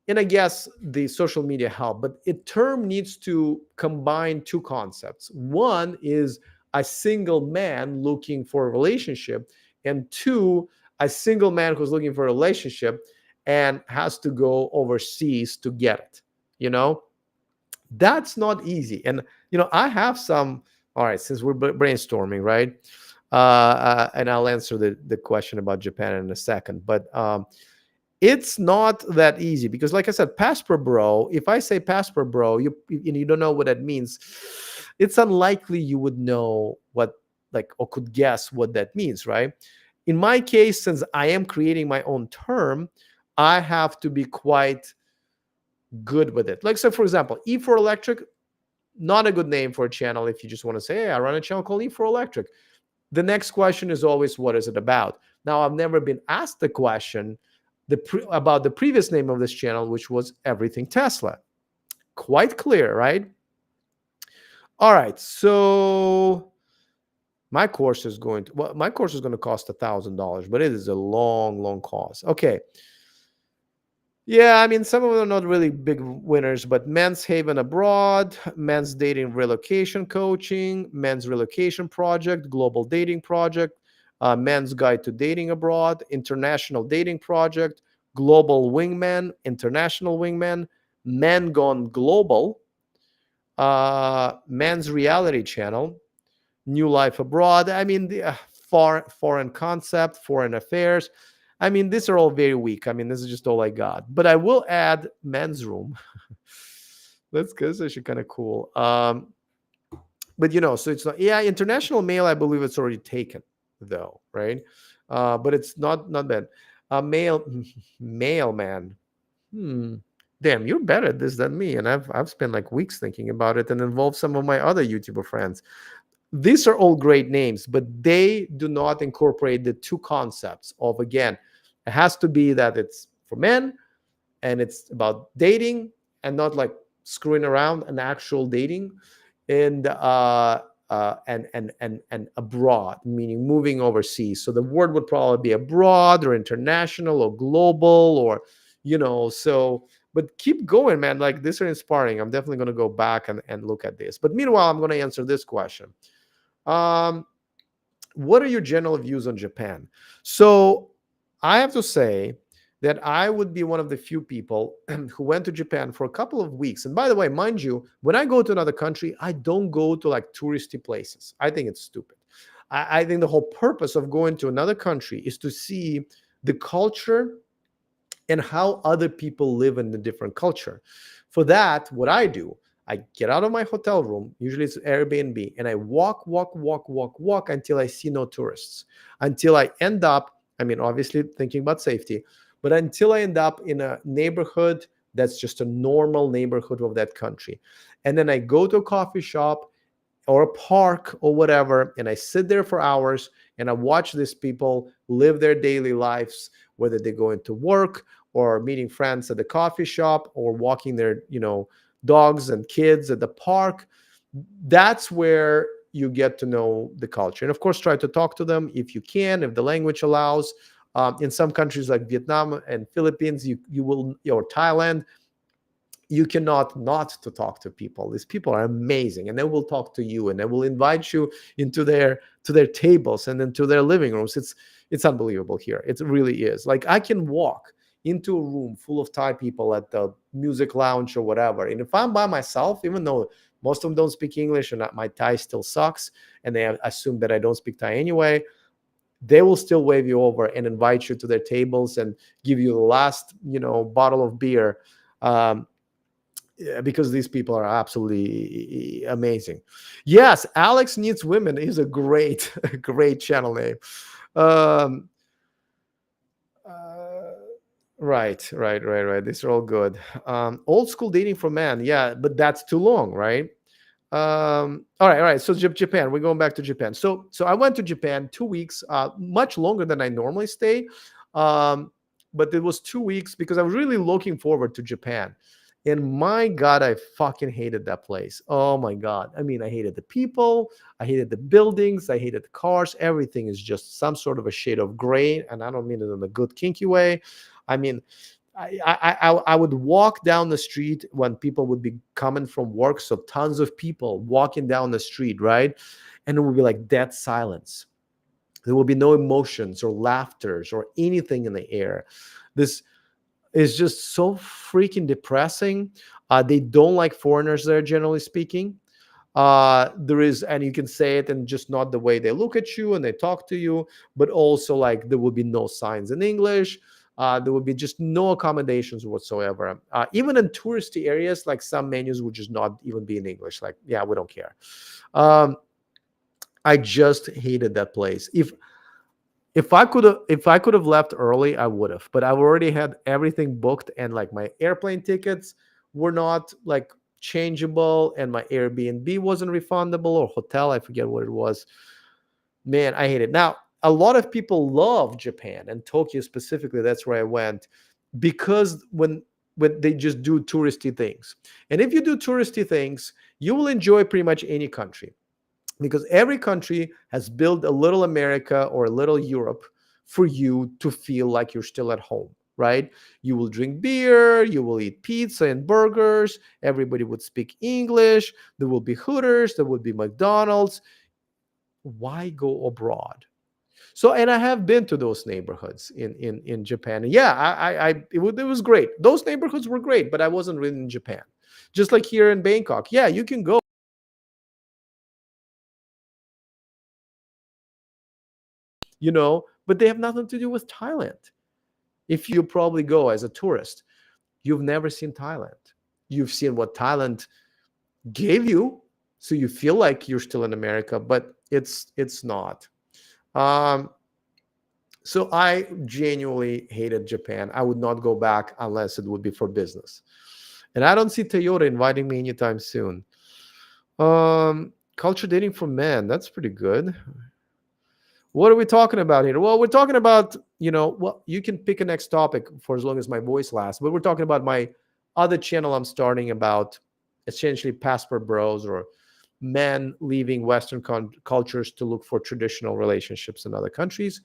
And I guess the social media help, but a term needs to combine two concepts. One is a single man looking for a relationship, and two, a single man who's looking for a relationship and has to go overseas to get it. You know, that's not easy. And I have some. All right, since we're brainstorming, right? And I'll answer the question about Japan in a second, but it's not that easy because, like I said, passport bro, if I say passport bro, and you don't know what that means, it's unlikely you would know what, like, or could guess what that means, right? In my case, since I am creating my own term, I have to be quite good with it. Like, so for example, E4 Electric, not a good name for a channel if you just want to say, hey, I run a channel called E4 Electric. The next question is always, what is it about? Now, I've never been asked the question about the previous name of this channel, which was Everything Tesla. Quite clear, right? All right, so my course is going to cost $1,000, but it is a long, long course. Okay. Yeah, I mean, some of them are not really big winners, but Men's Haven Abroad, Men's Dating Relocation Coaching, Men's Relocation Project, Global Dating Project, Men's Guide to Dating Abroad, International Dating Project, Global Wingman, International Wingman, Men Gone Global, Men's Reality Channel, New Life Abroad. I mean, the foreign concept, foreign affairs. I mean, these are all very weak. I mean, this is just all I got. But I will add men's room. That's actually kind of cool. But so it's not. Yeah, international mail. I believe it's already taken, though, right? But it's not bad. Mailman. Damn, you're better at this than me, and I've spent like weeks thinking about it and involved some of my other YouTuber friends. These are all great names, but they do not incorporate the two concepts of, again, it has to be that it's for men and it's about dating and not like screwing around, an actual dating, and and abroad, meaning moving overseas. So the word would probably be abroad or international or global or so. But keep going, man. Like, these are inspiring. I'm definitely going to go back and look at this. But meanwhile, I'm going to answer this question. What are your general views on Japan? So I have to say that I would be one of the few people who went to Japan for a couple of weeks. And by the way, mind you, when I go to another country, I don't go to like touristy places. I think it's stupid. I think the whole purpose of going to another country is to see the culture and how other people live in the different culture. For that, what I do, I get out of my hotel room, usually it's Airbnb, and I walk until I see no tourists, until I end up, I mean, obviously thinking about safety, but until I end up in a neighborhood that's just a normal neighborhood of that country. And then I go to a coffee shop or a park or whatever, and I sit there for hours and I watch these people live their daily lives, whether they go into work or meeting friends at the coffee shop or walking their, dogs and kids at the park. That's where you get to know the culture. And of course, try to talk to them if you can, if the language allows. In some countries like Vietnam and Philippines, you will, or Thailand, you cannot not to talk to people. These people are amazing, and they will talk to you, and they will invite you into their tables and into their living rooms. It's unbelievable here. It really is. Like, I can walk into a room full of Thai people at the music lounge or whatever, and if I'm by myself, even though most of them don't speak English and my Thai still sucks, and they assume that I don't speak Thai anyway, they will still wave you over and invite you to their tables and give you the last, bottle of beer. Because these people are absolutely amazing. Yes, Alex Needs Women is a great, great channel name. Right. These are all good. Old school dating for men. Yeah, but that's too long, right? All right. So Japan. We're going back to Japan. So I went to Japan 2 weeks, much longer than I normally stay. But it was 2 weeks because I was really looking forward to Japan. And my God, I fucking hated that place. Oh my God. I mean, I hated the people, I hated the buildings, I hated the cars. Everything is just some sort of a shade of gray. And I don't mean it in a good, kinky way. I mean, I would walk down the street when people would be coming from work. So tons of people walking down the street, right? And it would be like dead silence. There will be no emotions or laughters or anything in the air. This is just so freaking depressing. They don't like foreigners there, generally speaking. There is, and you can say it, and just not the way they look at you and they talk to you, but also like there will be no signs in English. There will be just no accommodations whatsoever. Even in touristy areas, like some menus would just not even be in English. Like, yeah, we don't care. Um, I just hated that place. If I could have left early, I would have. But I've already had everything booked, and like my airplane tickets were not like changeable, and my Airbnb wasn't refundable, or hotel, I forget what it was. Man, I hate it. Now, a lot of people love Japan and Tokyo specifically. That's where I went because when they just do touristy things. And if you do touristy things, you will enjoy pretty much any country because every country has built a little America or a little Europe for you to feel like you're still at home, right? You will drink beer, you will eat pizza and burgers, everybody would speak English, there will be Hooters, there would be McDonald's. Why go abroad? So, and I have been to those neighborhoods in Japan. And yeah, it was great. Those neighborhoods were great, but I wasn't really in Japan. Just like here in Bangkok. Yeah, you can go, but they have nothing to do with Thailand. If you probably go as a tourist, you've never seen Thailand. You've seen what Thailand gave you, so you feel like you're still in America, but it's not. Um, so I genuinely hated Japan. I would not go back unless it would be for business. And I don't see Toyota inviting me anytime soon. Culture dating for men. That's pretty good. What are we talking about here? Well, we're talking about, well, you can pick a next topic for as long as my voice lasts, but we're talking about my other channel I'm starting about essentially passport bros or men leaving Western cultures to look for traditional relationships in other countries.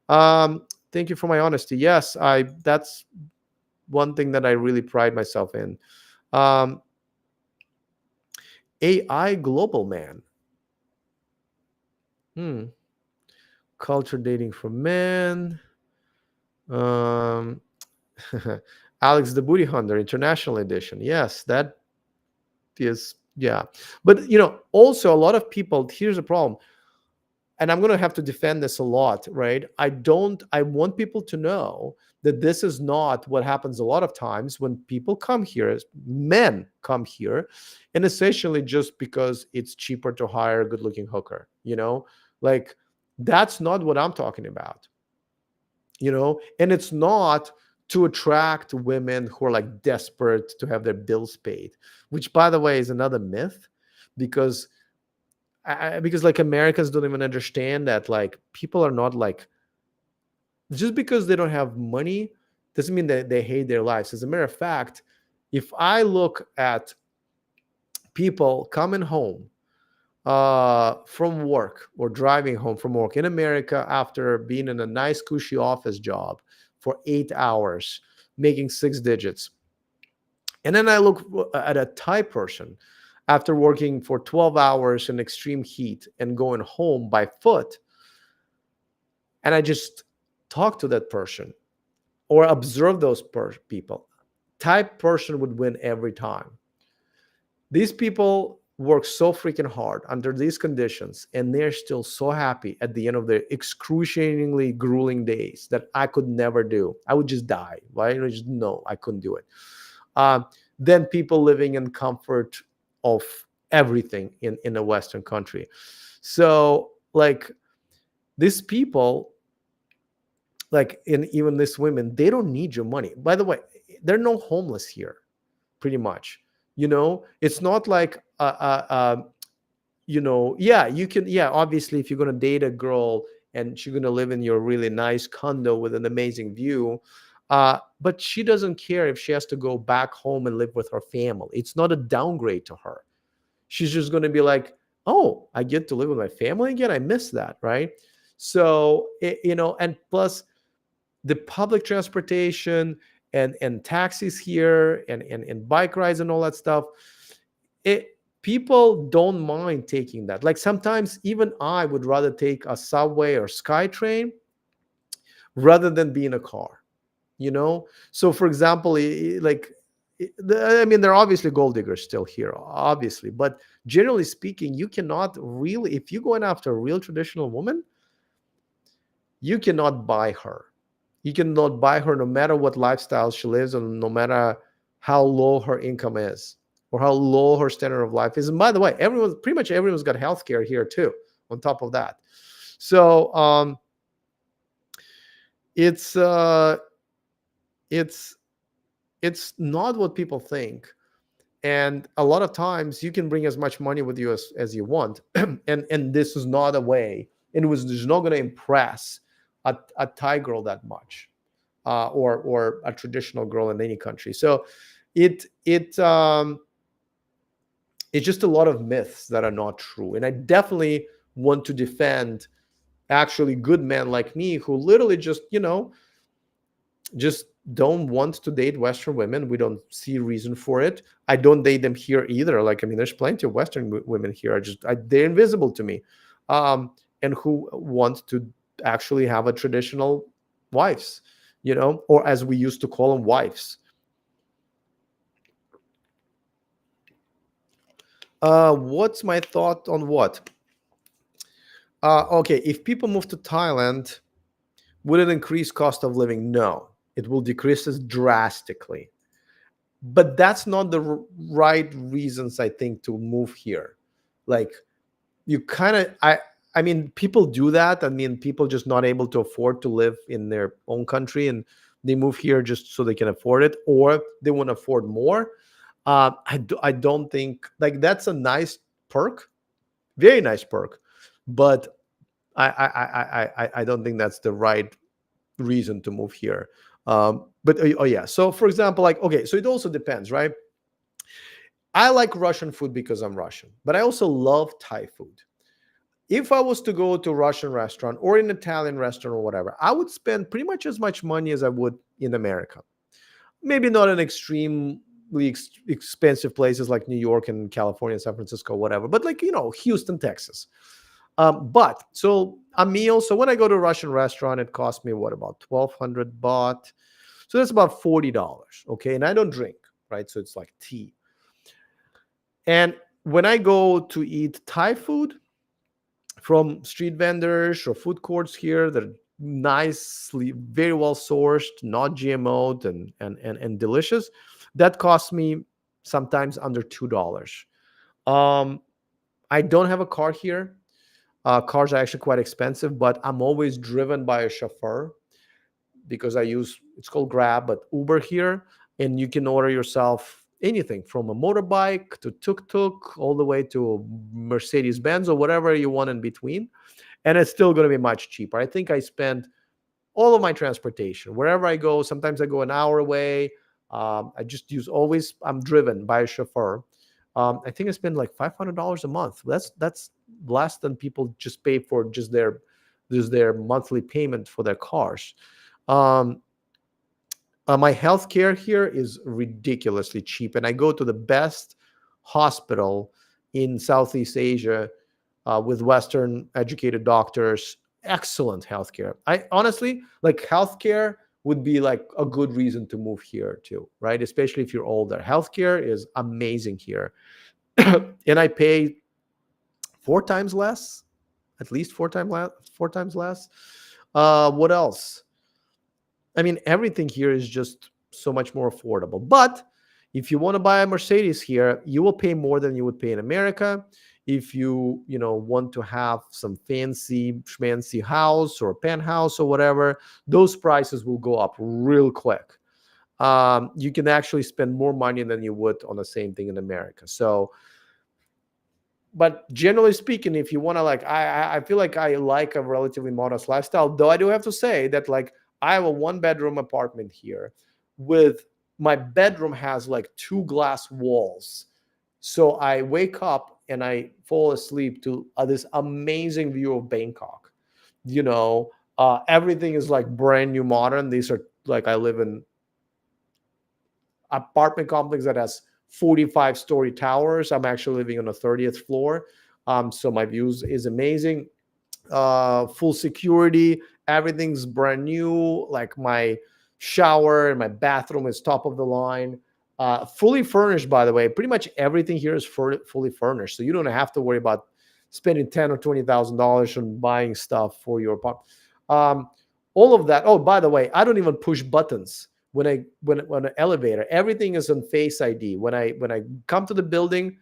Thank you for my honesty. Yes, that's one thing that I really pride myself in. Um, AI global man. Culture dating for men. Um, Alex the Booty Hunter International Edition. Yes, that is, yeah. But also a lot of people. Here's a problem, and I'm going to have to defend this a lot, right? I want people to know that this is not what happens a lot of times when people come here, men come here, and essentially just because it's cheaper to hire a good-looking hooker, like that's not what I'm talking about, and it's not to attract women who are like desperate to have their bills paid, which by the way is another myth, because because like Americans don't even understand that like people are not like, just because they don't have money doesn't mean that they hate their lives. As a matter of fact, if I look at people coming home from work or driving home from work in America after being in a nice cushy office job for 8 hours, making six digits, and then I look at a Thai person after working for 12 hours in extreme heat and going home by foot, and I just talk to that person or observe those people, type person would win every time. These people work so freaking hard under these conditions, and they're still so happy at the end of their excruciatingly grueling days that I could never do. I would just die, right? No, I couldn't do it. Then people living in comfort of everything in a Western country. So like these people, like even these women, they don't need your money. By the way, there are no homeless here, pretty much. It's not like yeah, you can, yeah, obviously if you're going to date a girl and she's going to live in your really nice condo with an amazing view, But she doesn't care if she has to go back home and live with her family. It's not a downgrade to her. She's just going to be like, oh, I get to live with my family again. I miss that, right? So and plus the public transportation and taxis here and bike rides and all that stuff, people don't mind taking that. Like sometimes even I would rather take a subway or SkyTrain rather than be in a car. So for example, like I mean, there are obviously gold diggers still here, obviously, but generally speaking, you cannot really, if you're going after a real traditional woman, you cannot buy her. You cannot buy her no matter what lifestyle she lives and no matter how low her income is or how low her standard of life is. And by the way, pretty much everyone's got healthcare here too, on top of that. So it's not what people think. And a lot of times you can bring as much money with you as you want. and this is not a way, and it was just not going to impress a Thai girl that much, or a traditional girl in any country. So it's just a lot of myths that are not true. And I definitely want to defend actually good men like me who literally just don't want to date Western women. We don't see reason for it. I don't date them here either. Like, I mean, there's plenty of Western women here. They're invisible to me, and who want to actually have a traditional wives, or as we used to call them, wives. What's my thought on what? Okay, if people move to Thailand, would it increase cost of living? No, it will decrease it drastically. But that's not the right reasons, I think, to move here. Like, you kind of, I mean, people do that. I mean, people just not able to afford to live in their own country, and they move here just so they can afford it, or they want to afford more. I don't think, like, that's a nice perk, very nice perk, but I don't think that's the right reason to move here. But yeah. So for example, like, okay, so it also depends, right? I like Russian food because I'm Russian, but I also love Thai food. If I was to go to a Russian restaurant or an Italian restaurant or whatever, I would spend pretty much as much money as I would in America. Maybe not in extremely expensive places like New York and California, San Francisco, whatever, but like, Houston, Texas. But so a meal. So when I go to a Russian restaurant, it costs me what, about 1,200 baht. So that's about $40. Okay. And I don't drink, right? So it's like tea. And when I go to eat Thai food from street vendors or food courts here that are nicely, very well sourced, not GMO'd and delicious, that costs me sometimes under $2. I don't have a car here. Cars are actually quite expensive, but I'm always driven by a chauffeur because it's called Grab, but Uber here, and you can order yourself anything from a motorbike to tuk-tuk all the way to Mercedes-Benz or whatever you want in between. And it's still going to be much cheaper. I think I spend all of my transportation wherever I go. Sometimes I go an hour away. I just I'm driven by a chauffeur. I think I spend like $500 a month. That's less than people just pay for just their monthly payment for their cars. My healthcare here is ridiculously cheap, and I go to the best hospital in Southeast Asia with Western educated doctors. Excellent healthcare. I honestly, like, healthcare would be like a good reason to move here too, right? Especially if you're older. Healthcare is amazing here. And I pay 4 times less, at least 4 times less. What else? I mean, everything here is just so much more affordable. But if you want to buy a Mercedes here, you will pay more than you would pay in America. If you want to have some fancy schmancy house or a penthouse or whatever, those prices will go up real quick. You can actually spend more money than you would on the same thing in America. So, but generally speaking, if you want to, like, I feel like I like a relatively modest lifestyle, though I do have to say that, like, I have a 1 bedroom apartment here with my bedroom has like 2 glass walls. So I wake up and I fall asleep to this amazing view of Bangkok. You know, everything is like brand new modern. These are like, I live in apartment complex that has 45-story towers. I'm actually living on the 30th floor. So my views is amazing. Full security, everything's brand new. Like my shower and my bathroom is top of the line. Fully furnished, by the way. Pretty much everything here is fully furnished, so you don't have to worry about spending $10,000 or $20,000 on buying stuff for your apartment. All of that. Oh, by the way, I don't even push buttons when an elevator. Everything is on Face ID. When I come to the building,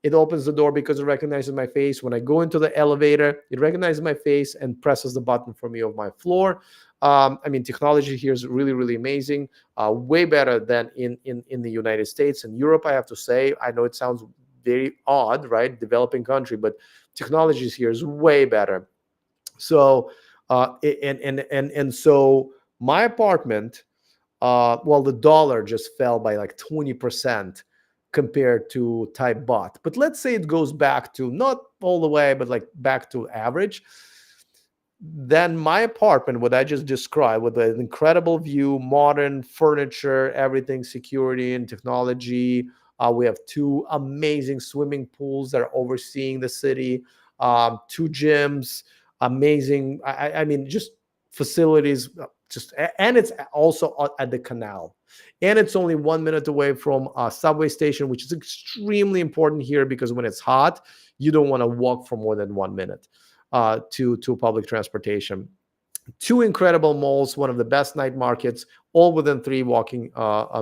it opens the door because it recognizes my face. When I go into the elevator, it recognizes my face and presses the button for me of my floor. I mean, technology here is really, really amazing. Way better than in the United States and Europe, I have to say. I know it sounds very odd, right? Developing country, but technologies here is way better. So, and so my apartment, well, the dollar just fell by like 20% compared to Thai baht. But let's say it goes back to not all the way, but like back to average. Then my apartment, what I just described, with an incredible view, modern furniture, everything, security and technology. We have 2 amazing swimming pools that are overseeing the city, 2 gyms, amazing. I mean, just facilities, and it's also at the canal, and it's only 1 minute away from a subway station, which is extremely important here because when it's hot, you don't want to walk for more than 1 minute to public transportation. 2 incredible malls, one of the best night markets, all within 3 walking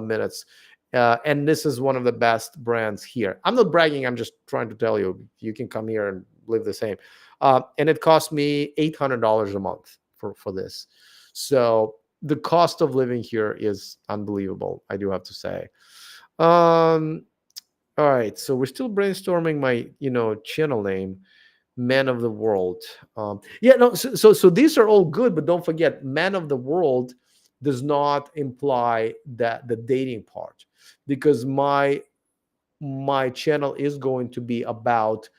minutes. And this is one of the best brands here. I'm not bragging. I'm just trying to tell you, you can come here and live the same. And it cost me $800 a month for this. So the cost of living here is unbelievable, I do have to say. All right. So we're still brainstorming my, channel name. Man of the World. Yeah, no. So these are all good, but don't forget, Man of the World does not imply that the dating part, because my channel is going to be about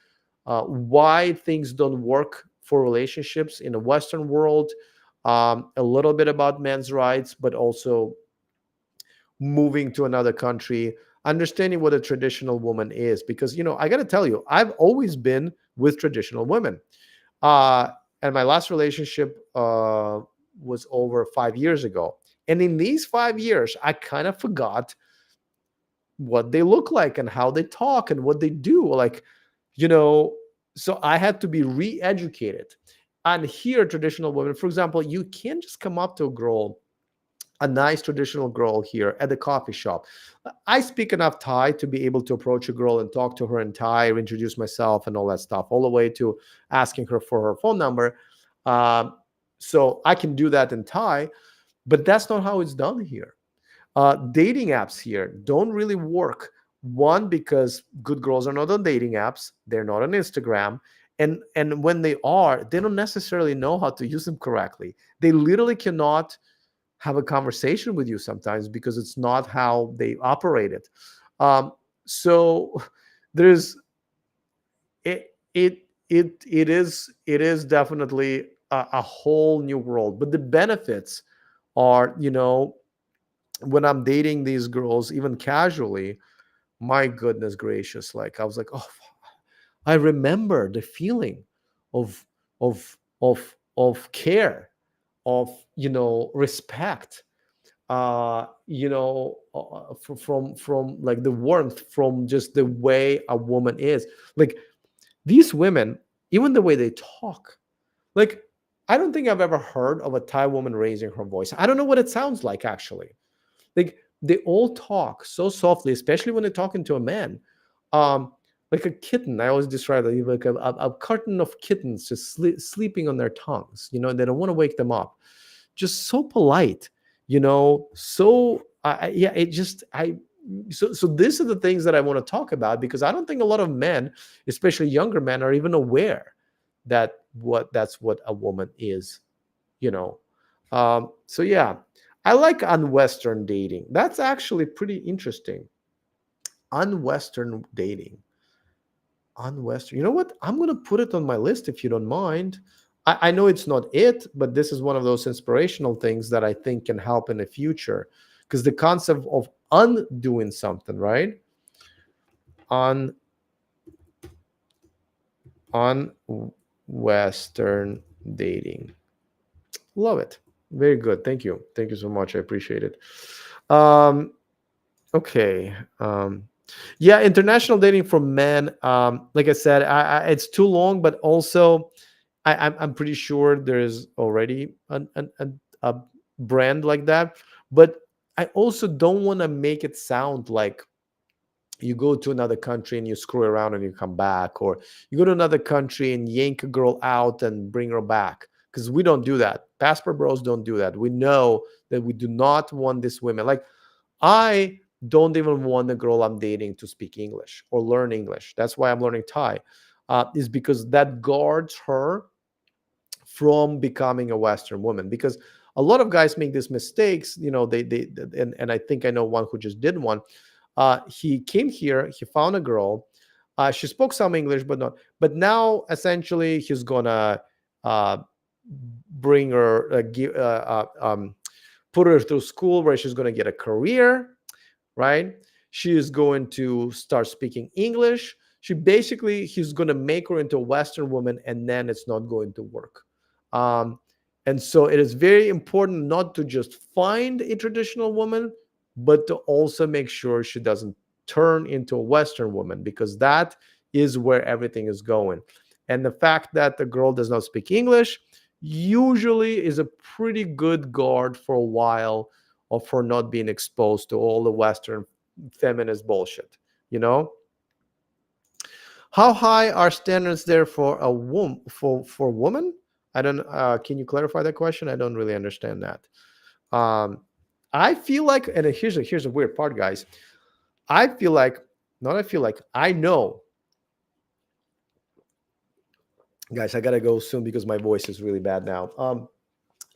why things don't work for relationships in the Western world. A little bit about men's rights, but also moving to another country, understanding what a traditional woman is. Because, I got to tell you, I've always been with traditional women. And my last relationship was over 5 years ago. And in these 5 years, I kind of forgot what they look like and how they talk and what they do. Like, so I had to be re-educated. And here, traditional women, for example, you can't just come up to a girl, a nice traditional girl here at the coffee shop. I speak enough Thai to be able to approach a girl and talk to her in Thai, introduce myself and all that stuff, all the way to asking her for her phone number. So I can do that in Thai, but that's not how it's done here. Dating apps here don't really work. One, because good girls are not on dating apps. They're not on Instagram. And when they are, they don't necessarily know how to use them correctly. They literally cannot have a conversation with you sometimes because it's not how they operate it. So there's it is definitely a whole new world. But the benefits are, when I'm dating these girls, even casually, my goodness gracious, like I was like, oh, I remember the feeling of care, of respect, from like the warmth, from just the way a woman is. Like these women, even the way they talk, like I don't think I've ever heard of a Thai woman raising her voice. I don't know what it sounds like actually. Like they all talk so softly, especially when they're talking to a man. Like a kitten. I always describe it like a carton of kittens just sleeping on their tongues. They don't want to wake them up. Just so polite. So yeah. It just so these are the things that I want to talk about, because I don't think a lot of men, especially younger men, are even aware that that's what a woman is. You know, So yeah, I like unwestern dating. That's actually pretty interesting. Unwestern dating. Unwestern. You know what? I'm gonna put it on my list if you don't mind. I know it's not it, but this is one of those inspirational things that I think can help in the future. Because the concept of undoing something, right? On on Western dating. Love it. Very good. Thank you. Thank you so much. I appreciate it. Um, okay. Yeah, international dating for men. Like I said, it's too long, but also I'm pretty sure there's already a brand like that. But I also don't want to make it sound like you go to another country and you screw around and you come back, or you go to another country and yank a girl out and bring her back, because we don't do that. Passport bros don't do that. We know that we do not want these women. Like, I don't even want the girl I'm dating to speak English or learn English. That's why I'm learning Thai, is because that guards her from becoming a Western woman. Because a lot of guys make these mistakes. And I think I know one who just did one. He came here, he found a girl. She spoke some English, but not. But now, essentially, he's gonna uh, bring her, put her through school where she's gonna get a career, right? She is going to start speaking English. He's going to make her into a Western woman, and then it's not going to work. Um, and so it is very important not to just find a traditional woman, but to also make sure she doesn't turn into a Western woman, because that is where everything is going. And the fact that the girl does not speak English usually is a pretty good guard for a while, or for not being exposed to all the Western feminist bullshit. You know, how high are standards there for a woman, for woman? I don't. Can you clarify that question? I don't really understand that. Um, I feel like, and here's a weird part, guys. I feel like, not I feel like, I know, guys. I gotta go soon because my voice is really bad now.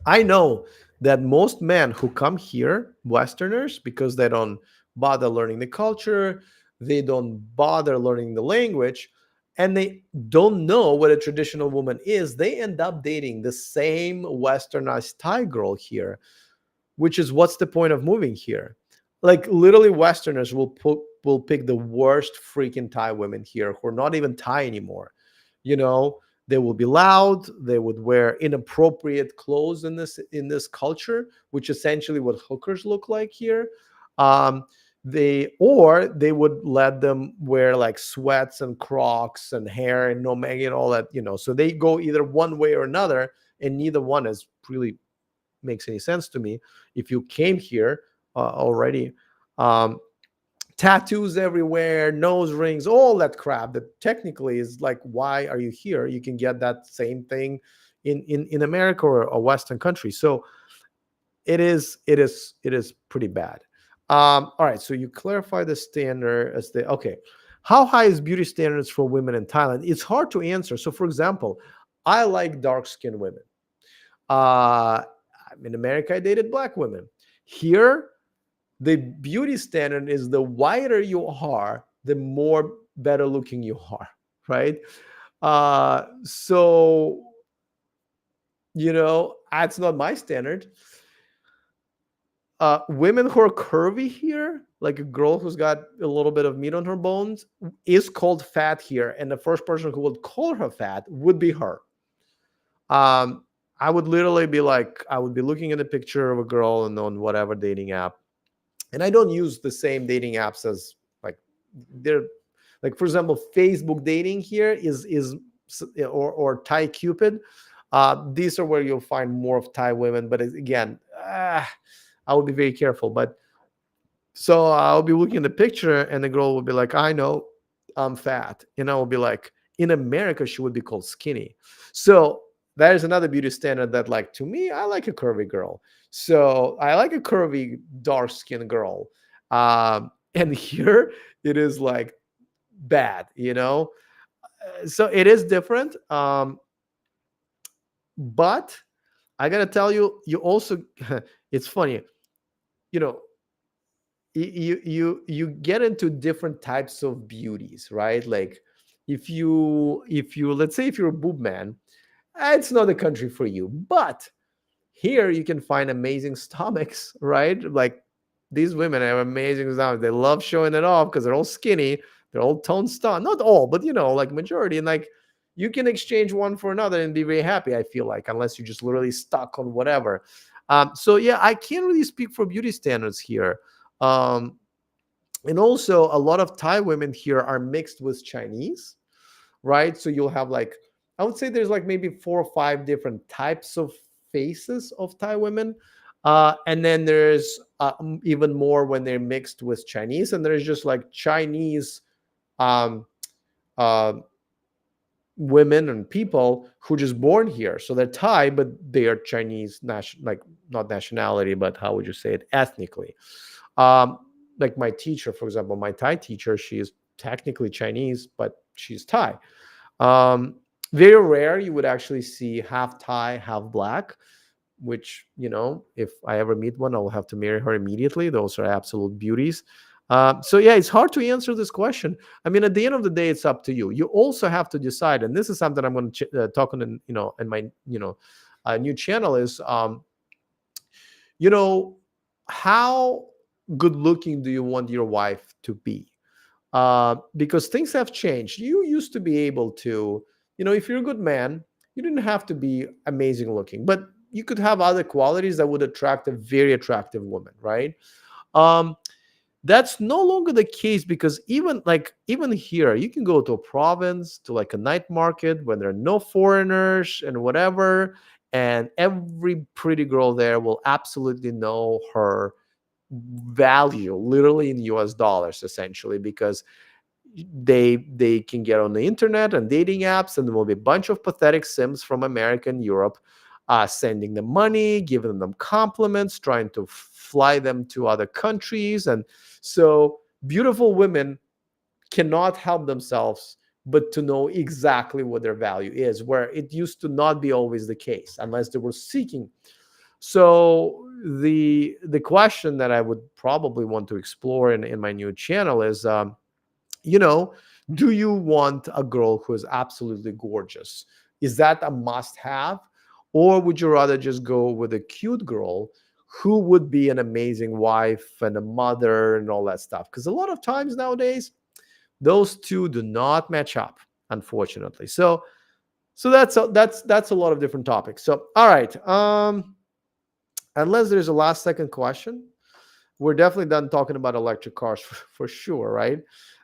I know that most men who come here, Westerners, because they don't bother learning the culture, they don't bother learning the language, and they don't know what a traditional woman is, they end up dating the same Westernized Thai girl here, which is, what's the point of moving here? Like, literally, Westerners will pick the worst freaking Thai women here who are not even Thai anymore. You know, they will be loud. They would wear inappropriate clothes in this culture, which essentially what hookers look like here. Um, they would let them wear like sweats and Crocs and hair and no mag and all that. So they go either one way or another, and neither one is really makes any sense to me. If you came here already, um, tattoos everywhere, nose rings, all that crap that technically is like, why are you here? You can get that same thing in America or a Western country. So it is pretty bad. All right, so you clarify the standard as the okay. How high is beauty standards for women in Thailand? It's hard to answer. So, for example, I like dark skinned women. Uh, in America, I dated black women. Here, the beauty standard is the whiter you are, the more better looking you are, right? So, that's not my standard. Women who are curvy here, like a girl who's got a little bit of meat on her bones, is called fat here. And the first person who would call her fat would be her. Um, I would literally be like, I would be looking at a picture of a girl and on whatever dating app, and I don't use the same dating apps as like they're like, for example, Facebook dating here is or Thai Cupid. These are where you'll find more of Thai women, but again, I would be very careful. But so I'll be looking at the picture, and the girl will be like, I know I'm fat. And I will be like, in America, she would be called skinny. So that is another beauty standard that, like, to me, I like a curvy girl. So I like a curvy, dark skinned girl. And here it is like bad. So it is different. But I gotta tell you, you also it's funny, you know, you get into different types of beauties, right? Like if you let's say if you're a boob man, it's not the country for you. But here you can find amazing stomachs, right? Like these women have amazing stomachs. They love showing it off because they're all skinny, they're all toned stomach. Not all, but like majority. And like you can exchange one for another and be very happy, I feel like, unless you're just literally stuck on whatever. So yeah, I can't really speak for beauty standards here. Um, and also a lot of Thai women here are mixed with Chinese, right? So you'll have like, I would say there's like maybe 4 or 5 different types of faces of Thai women. And then there's even more when they're mixed with Chinese. And there's just like Chinese um, uh, women and people who just born here. So they're Thai, but they are Chinese, like not nationality, but how would you say it? Ethnically. Um, like my teacher, for example, my Thai teacher, she is technically Chinese, but she's Thai. Um, Very rare you would actually see half Thai, half black, which, if I ever meet one, I'll have to marry her immediately. Those are absolute beauties. So yeah, it's hard to answer this question. I mean, at the end of the day, it's up to you. You also have to decide, and this is something I'm going to talk on, in my, new channel is, you know, how good looking do you want your wife to be? Because things have changed. You used to be able to, if you're a good man, you didn't have to be amazing looking, but you could have other qualities that would attract a very attractive woman, right? Um, that's no longer the case because even here, you can go to a province, to like a night market when there are no foreigners and whatever, and every pretty girl there will absolutely know her value literally in US dollars, essentially, because they can get on the internet and dating apps, and there will be a bunch of pathetic sims from America and Europe sending them money, giving them compliments, trying to fly them to other countries. And so beautiful women cannot help themselves but to know exactly what their value is, where it used to not be always the case unless they were seeking. So the question that I would probably want to explore in my new channel is, you know, do you want a girl who is absolutely gorgeous? Is that a must have? Or would you rather just go with a cute girl who would be an amazing wife and a mother and all that stuff? Because a lot of times nowadays, those two do not match up, unfortunately. So that's a lot of different topics. So all right. Unless there's a last second question, we're definitely done talking about electric cars for sure, right?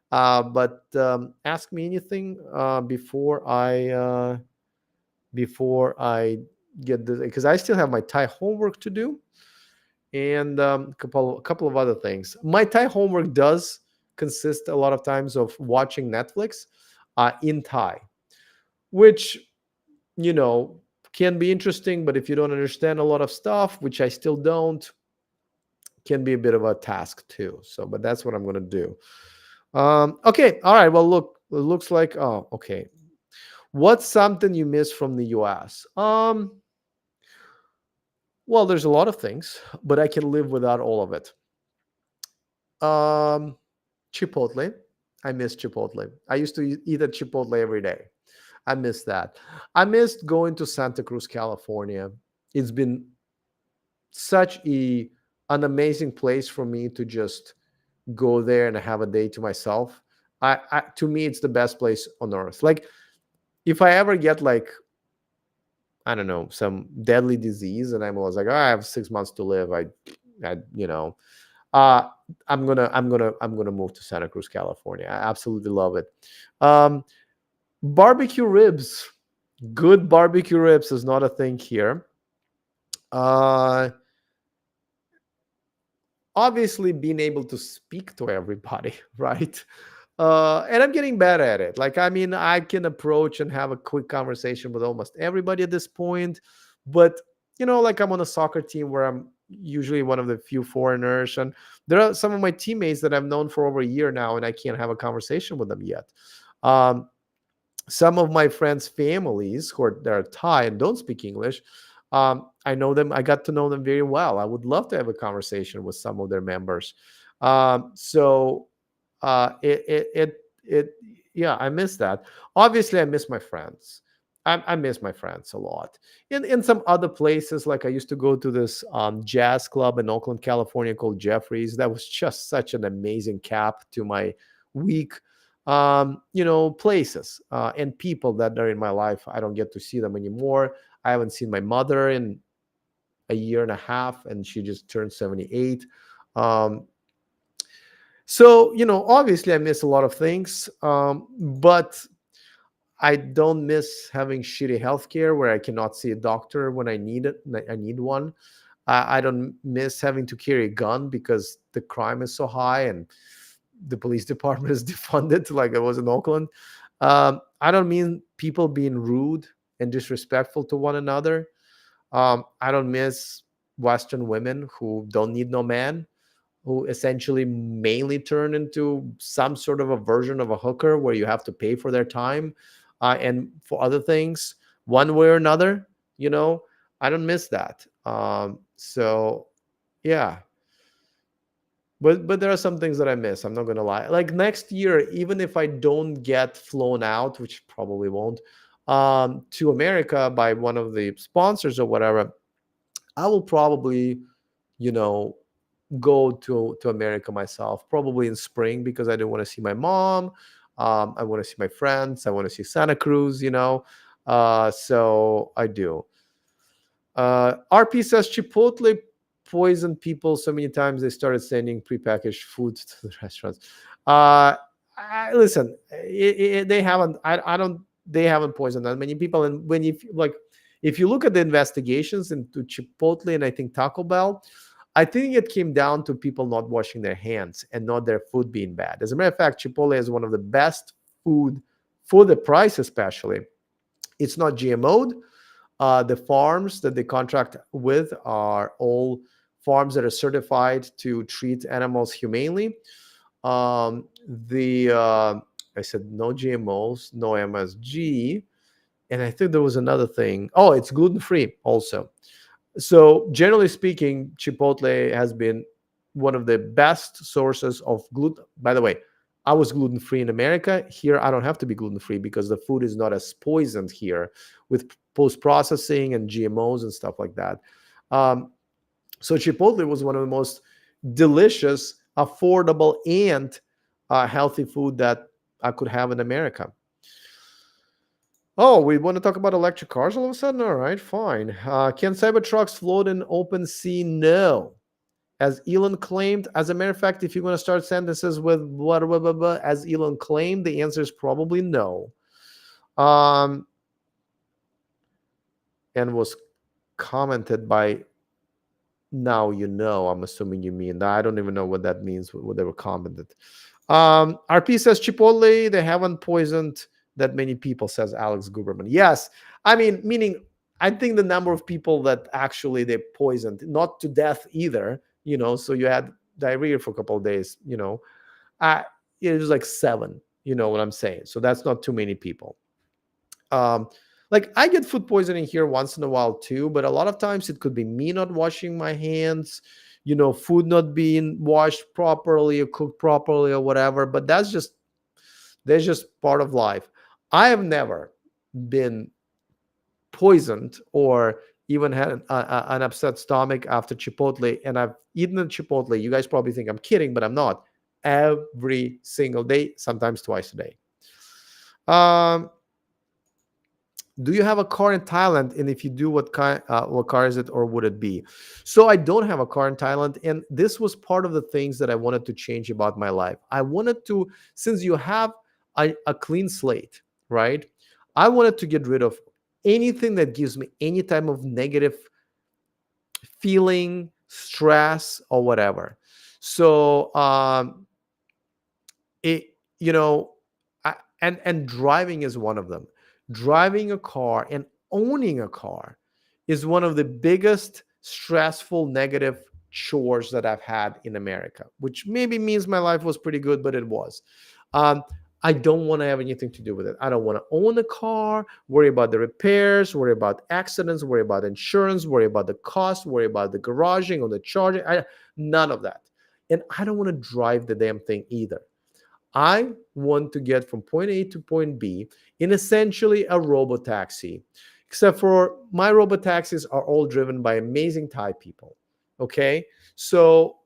But ask me anything before I get this, because I still have my Thai homework to do, and a couple of other things. My Thai homework does consist a lot of times of watching Netflix in Thai, which you know can be interesting, but if you don't understand a lot of stuff, which I still don't, can be a bit of a task too. So, but that's what I'm going to do. Okay. All right. Well, look, it looks like, oh, okay. What's something you miss from the US? Well, there's a lot of things, but I can live without all of it. Um, Chipotle. I miss Chipotle. I used to eat at Chipotle every day. I miss that. I missed going to Santa Cruz, California. It's been such an amazing place for me to just go there and have a day to myself. To me, it's the best place on earth. Like if I ever get like, I don't know, some deadly disease and I was like, oh, I have 6 months to live. I uh, I'm gonna move to Santa Cruz, California. I absolutely love it. Um, Barbecue ribs, good barbecue ribs is not a thing here. Uh, Obviously being able to speak to everybody, right? And I'm getting better at it. Like, I mean, I can approach and have a quick conversation with almost everybody at this point. But, like I'm on a soccer team where I'm usually one of the few foreigners. And there are some of my teammates that I've known for over a year now, and I can't have a conversation with them yet. Some of my friends' families that are Thai and don't speak English, I know them. I got to know them very well. I would love to have a conversation with some of their members. So it yeah, I miss that. Obviously, I miss my friends. I miss my friends a lot. In some other places, like I used to go to this jazz club in Oakland, California called Jeffrey's. That was just such an amazing cap to my week. Places and people that are in my life. I don't get to see them anymore. I haven't seen my mother in a year and a half, and she just turned 78. Um, so, obviously I miss a lot of things, but I don't miss having shitty healthcare where I cannot see a doctor when I need it. I need one. I don't miss having to carry a gun because the crime is so high and the police department is defunded, like it was in Oakland. I don't mean people being rude and disrespectful to one another. I don't miss Western women who don't need no man, who essentially mainly turn into some sort of a version of a hooker where you have to pay for their time and for other things, one way or another. I don't miss that. So, yeah. But there are some things that I miss. I'm not gonna lie. Like next year, even if I don't get flown out, which probably won't, to America by one of the sponsors or whatever, I will probably, you know, go to America myself, probably in spring because I don't want to see my mom. I want to see my friends. I want to see Santa Cruz. So I do. RP says Chipotle poisoned people so many times they started sending prepackaged food to the restaurants. Listen, they haven't. I don't. They haven't poisoned that many people. And when if you look at the investigations into Chipotle and I think Taco Bell, I think it came down to people not washing their hands and not their food being bad. As a matter of fact, Chipotle is one of the best food for the price, especially. It's not GMO'd. The farms that they contract with are all farms that are certified to treat animals humanely. I said no GMOs, no MSG, and I think there was another thing. Oh, it's gluten free also. So generally speaking, Chipotle has been one of the best sources of gluten. By the way, I was gluten free in America. Here, I don't have to be gluten free because the food is not as poisoned here with post processing and GMOs and stuff like that. So Chipotle was one of the most delicious, affordable, and healthy food that I could have in America. Oh, we want to talk about electric cars all of a sudden? All right, fine. Can Cybertrucks float in open sea? No. As Elon claimed, as a matter of fact, if you're going to start sentences with blah, blah, blah, blah, as Elon claimed, the answer is probably no. And was commented by now you know. I'm assuming you mean that. I don't even know what that means, what they were commented. RP says Chipotle, they haven't poisoned that many people, says Alex Guberman. Yes. I mean, meaning I think the number of people that actually they poisoned, not to death either, so you had diarrhea for a couple of days, it was like 7, you know what I'm saying? So that's not too many people. Like I get food poisoning here once in a while too, but a lot of times it could be me not washing my hands, food not being washed properly or cooked properly or whatever. But that's just part of life. I have never been poisoned or even had an upset stomach after Chipotle, and I've eaten at Chipotle. You guys probably think I'm kidding, but I'm not. Every single day, sometimes twice a day. Do you have a car in Thailand? And if you do, what car is it, or would it be? So I don't have a car in Thailand, and this was part of the things that I wanted to change about my life. I wanted to, since you have a clean slate, right? I wanted to get rid of anything that gives me any type of negative feeling, stress, or whatever. So and driving is one of them. Driving a car and owning a car is one of the biggest stressful negative chores that I've had in America, which maybe means my life was pretty good, but it was. I don't want to have anything to do with it. I don't want to own a car, worry about the repairs, worry about accidents, worry about insurance, worry about the cost, worry about the garaging or the charging. None of that. And I don't want to drive the damn thing either. I want to get from point A to point B in essentially a robo taxi, except for my robo taxis are all driven by amazing Thai people. Okay. So,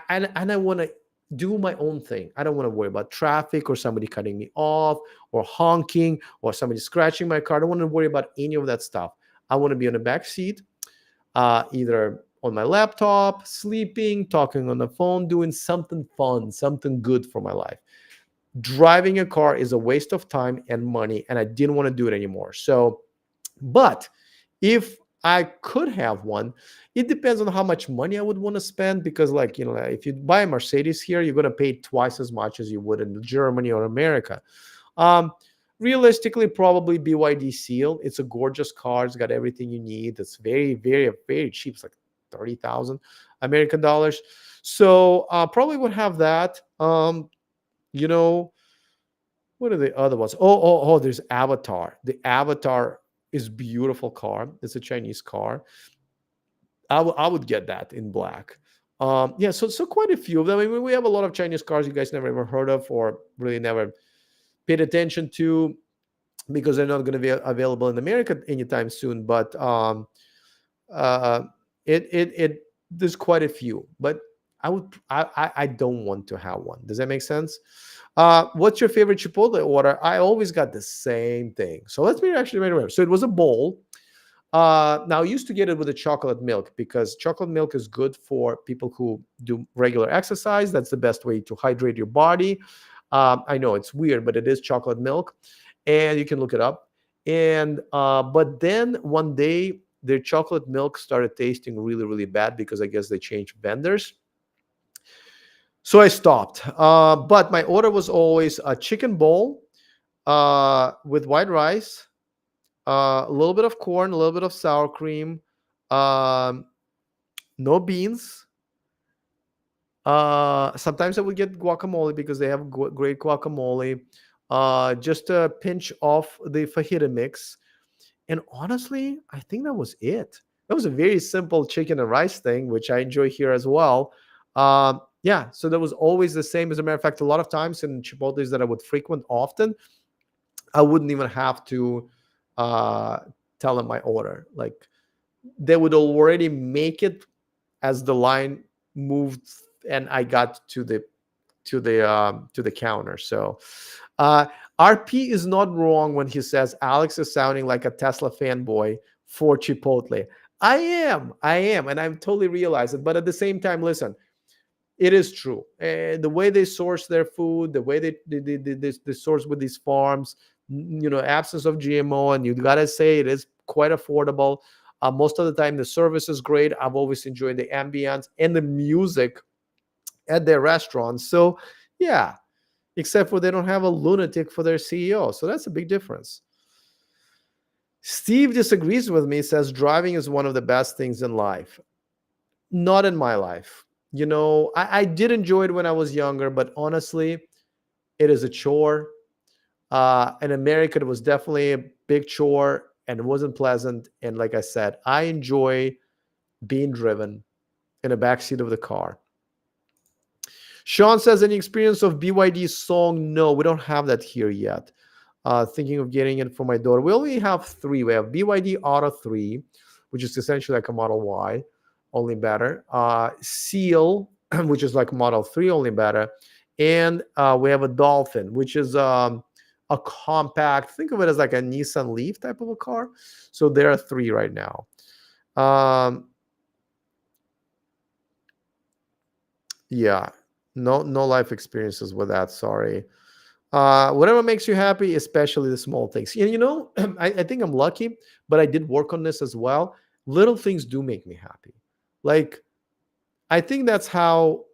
and I want to do my own thing. I don't want to worry about traffic or somebody cutting me off or honking or somebody scratching my car. I don't want to worry about any of that stuff. I want to be on the back seat, either on my laptop, sleeping, talking on the phone, doing something fun, something good for my life. Driving a car is a waste of time and money, and I didn't want to do it anymore. So, but if I could have one, it depends on how much money I would want to spend, because, like, if you buy a Mercedes here, you're going to pay twice as much as you would in Germany or America. Um, Realistically, probably BYD Seal. It's a gorgeous car. It's got everything you need. It's very, very, very cheap. It's like 30,000 American dollars. So probably would have that. You know, what are the other ones? Oh, there's Avatar. The Avatar is beautiful car. It's a Chinese car. I would get that in black. Yeah, so quite a few of them. I mean, we have a lot of Chinese cars you guys never ever heard of or really never paid attention to, because they're not going to be available in America anytime soon. But uh, it there's quite a few. But I don't want to have one. Does that make sense? What's your favorite Chipotle order? I always got the same thing. So let's be actually right away. So it was a bowl. Now I used to get it with the chocolate milk, because chocolate milk is good for people who do regular exercise. That's the best way to hydrate your body. I know it's weird, but it is chocolate milk, and you can look it up. And but then one day their chocolate milk started tasting really, really bad, because I guess they changed vendors. So I stopped. But my order was always a chicken bowl with white rice, a little bit of corn, a little bit of sour cream, um, no beans. Sometimes I would get guacamole, because they have great guacamole. Just a pinch of the fajita mix. And honestly, I think that was it. That was a very simple chicken and rice thing, which I enjoy here as well. Yeah, so that was always the same. As a matter of fact, a lot of times in Chipotle's that I would frequent often, I wouldn't even have to uh, tell them my order. Like, they would already make it as the line moved and I got to the counter. So uh, RP is not wrong when he says Alex is sounding like a Tesla fanboy for Chipotle. I am, and I've totally realized it. But at the same time, listen, it is true. The way they source their food, the way they source with these farms, absence of GMO, and you gotta say it is quite affordable. Most of the time, the service is great. I've always enjoyed the ambience and the music at their restaurants. So, yeah, except for they don't have a lunatic for their CEO. So that's a big difference. Steve disagrees with me, says driving is one of the best things in life. Not in my life. I did enjoy it when I was younger, but honestly, it is a chore. In America, it was definitely a big chore and it wasn't pleasant. And like I said, I enjoy being driven in the backseat of the car. Sean says, any experience of BYD song? No, we don't have that here yet. Thinking of getting it for my daughter. We only have 3. We have BYD Auto 3, which is essentially like a Model Y, only better. Seal, which is like Model 3, only better. And we have a Dolphin, which is a compact. Think of it as like a Nissan Leaf type of a car. So there are 3 right now. Yeah, no life experiences with that. Sorry. Whatever makes you happy, especially the small things. I think I'm lucky, but I did work on this as well. Little things do make me happy. Like, I think that's how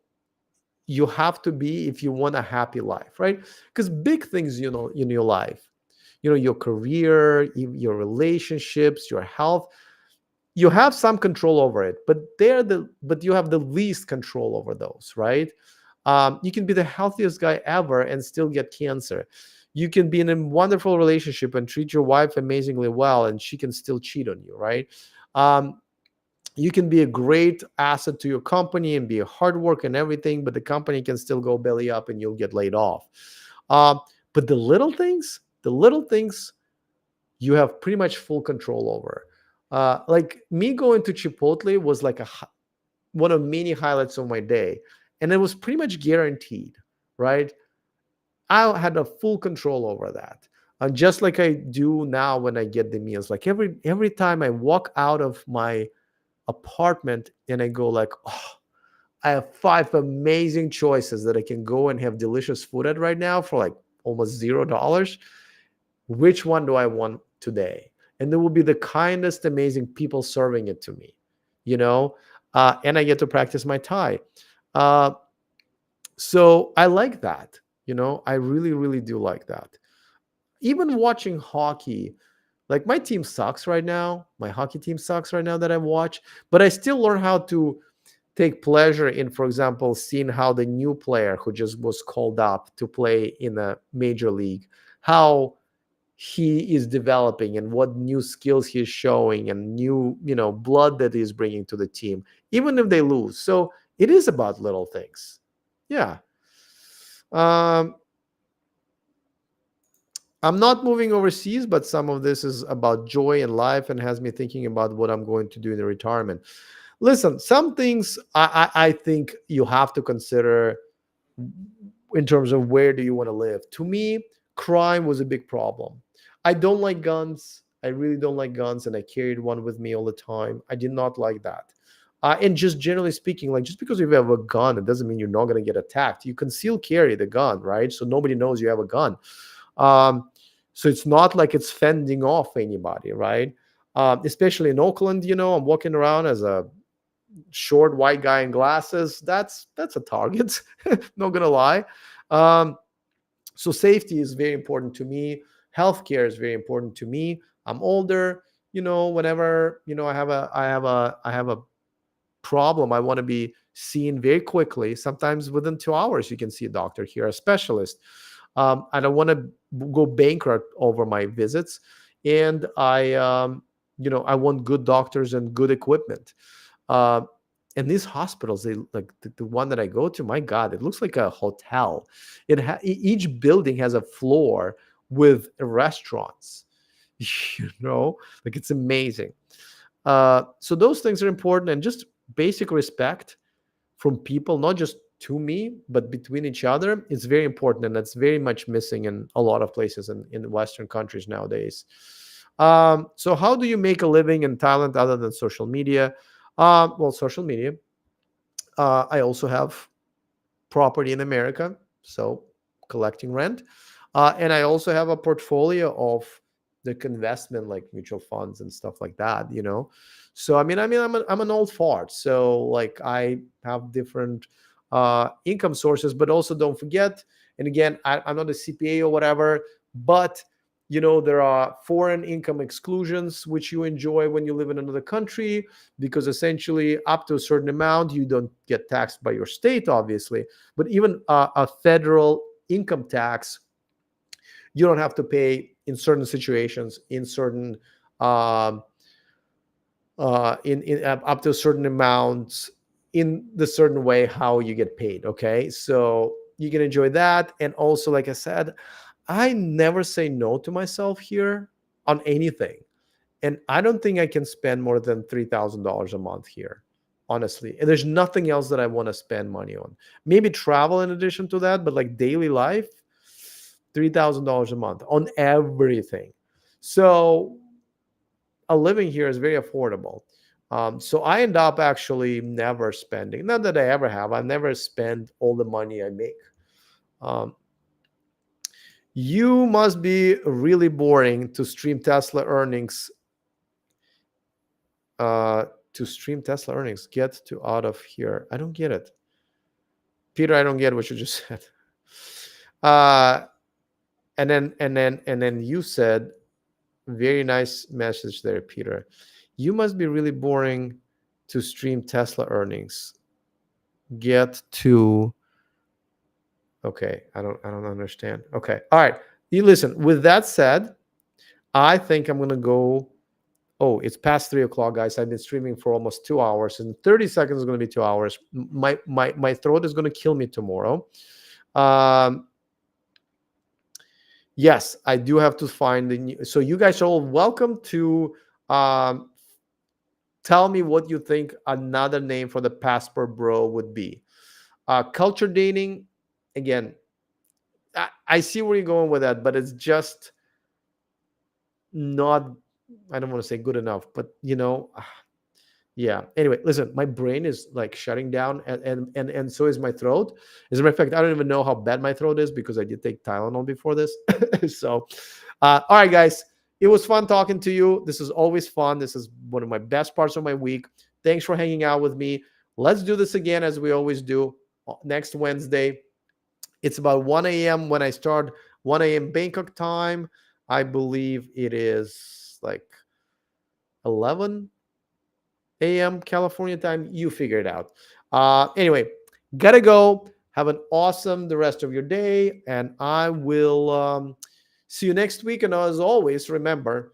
you have to be if you want a happy life, right? Because big things, in your life, your career, your relationships, your health, you have some control over it, but you have the least control over those, right? You can be the healthiest guy ever and still get cancer. You can be in a wonderful relationship and treat your wife amazingly well, and she can still cheat on you, right? Um, you can be a great asset to your company and be a hard work and everything, but the company can still go belly up and you'll get laid off. Um, but the little things you have pretty much full control over. Like me going to Chipotle was like one of many highlights of my day, and it was pretty much guaranteed, right? I had a full control over that. And just like I do now when I get the meals, like every time I walk out of my apartment and I go like, oh, I have 5 amazing choices that I can go and have delicious food at right now for like almost $0. Which one do I want today? And there will be the kindest, amazing people serving it to me, you know, and I get to practice my Thai. Uh, so I like that, I really, really do like that. Even watching hockey, like my team sucks right now. My hockey team sucks right now that I watch, but I still learn how to take pleasure in, for example, seeing how the new player who just was called up to play in a major league, how he is developing and what new skills he's showing and new, blood that he's bringing to the team, even if they lose. So it is about little things. Yeah. Um, I'm not moving overseas, but some of this is about joy and life and has me thinking about what I'm going to do in the retirement. Listen, some things I think you have to consider in terms of where do you want to live. To me, crime was a big problem. I don't like guns. I really don't like guns, and I carried one with me all the time. I did not like that. And just generally speaking, like just because you have a gun, it doesn't mean you're not going to get attacked. You conceal carry the gun, right? So nobody knows you have a gun. Um, so it's not like it's fending off anybody, right? Especially in Oakland, I'm walking around as a short white guy in glasses. That's a target. Not gonna lie. Um, so safety is very important to me. Healthcare is very important to me. I'm older. Whenever I have a problem, I want to be seen very quickly. Sometimes within 2 hours, you can see a doctor here, a specialist. I don't want to go bankrupt over my visits, and I want good doctors and good equipment. Uh, and these hospitals, they like the one that I go to. My God, it looks like a hotel. Each building has a floor with restaurants. Like it's amazing. So those things are important, and just basic respect from people, not just to me, but between each other, it's very important, and that's very much missing in a lot of places in Western countries nowadays. So how do you make a living in Thailand other than social media? Well, social media. I also have property in America, so collecting rent. And I also have a portfolio of the investment, like mutual funds and stuff like that. So I'm an old fart, so like I have different income sources, but also don't forget. And again, I'm not a CPA or whatever, but there are foreign income exclusions which you enjoy when you live in another country, because essentially up to a certain amount you don't get taxed by your state, obviously, but even a federal income tax you don't have to pay in certain situations, in certain in up to a certain amount, in the certain way how you get paid. Okay, so you can enjoy that. And also, like I said, I never say no to myself here on anything. And I don't think I can spend more than $3,000 a month here, honestly. And there's nothing else that I want to spend money on. Maybe travel in addition to that, but like daily life, $3,000 a month on everything. So a living here is very affordable. So I end up actually never spending, not that I ever have, I never spend all the money I make. Um, you must be really boring to stream Tesla earnings. To stream Tesla earnings, get to out of here. I don't get it, Peter. I don't get what you just said. Uh, and then you said, very nice message there, Peter. You must be really boring to stream Tesla earnings. Get to Okay, I don't understand. Okay, all right. You listen. With that said, I think I'm gonna go. Oh, it's past 3 o'clock, guys. I've been streaming for almost 2 hours. In 30 seconds is gonna be 2 hours. My throat is gonna kill me tomorrow. Um, yes, I do have to find the new. So you guys are all welcome to um, tell me what you think another name for the passport bro would be. Culture dating, again, I see where you're going with that, but it's just not, I don't want to say good enough, but yeah. Anyway, listen, my brain is like shutting down, and so is my throat. As a matter of fact, I don't even know how bad my throat is because I did take Tylenol before this. So, all right, guys, it was fun talking to you. This is always fun. This is one of my best parts of my week. Thanks for hanging out with me. Let's do this again as we always do next Wednesday. It's about 1 a.m. when I start, 1 a.m. Bangkok time. I believe it is like 11 a.m. California time. You figure it out. Anyway, gotta go. Have an awesome the rest of your day, and I will see you next week. And as always, remember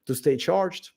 to stay charged.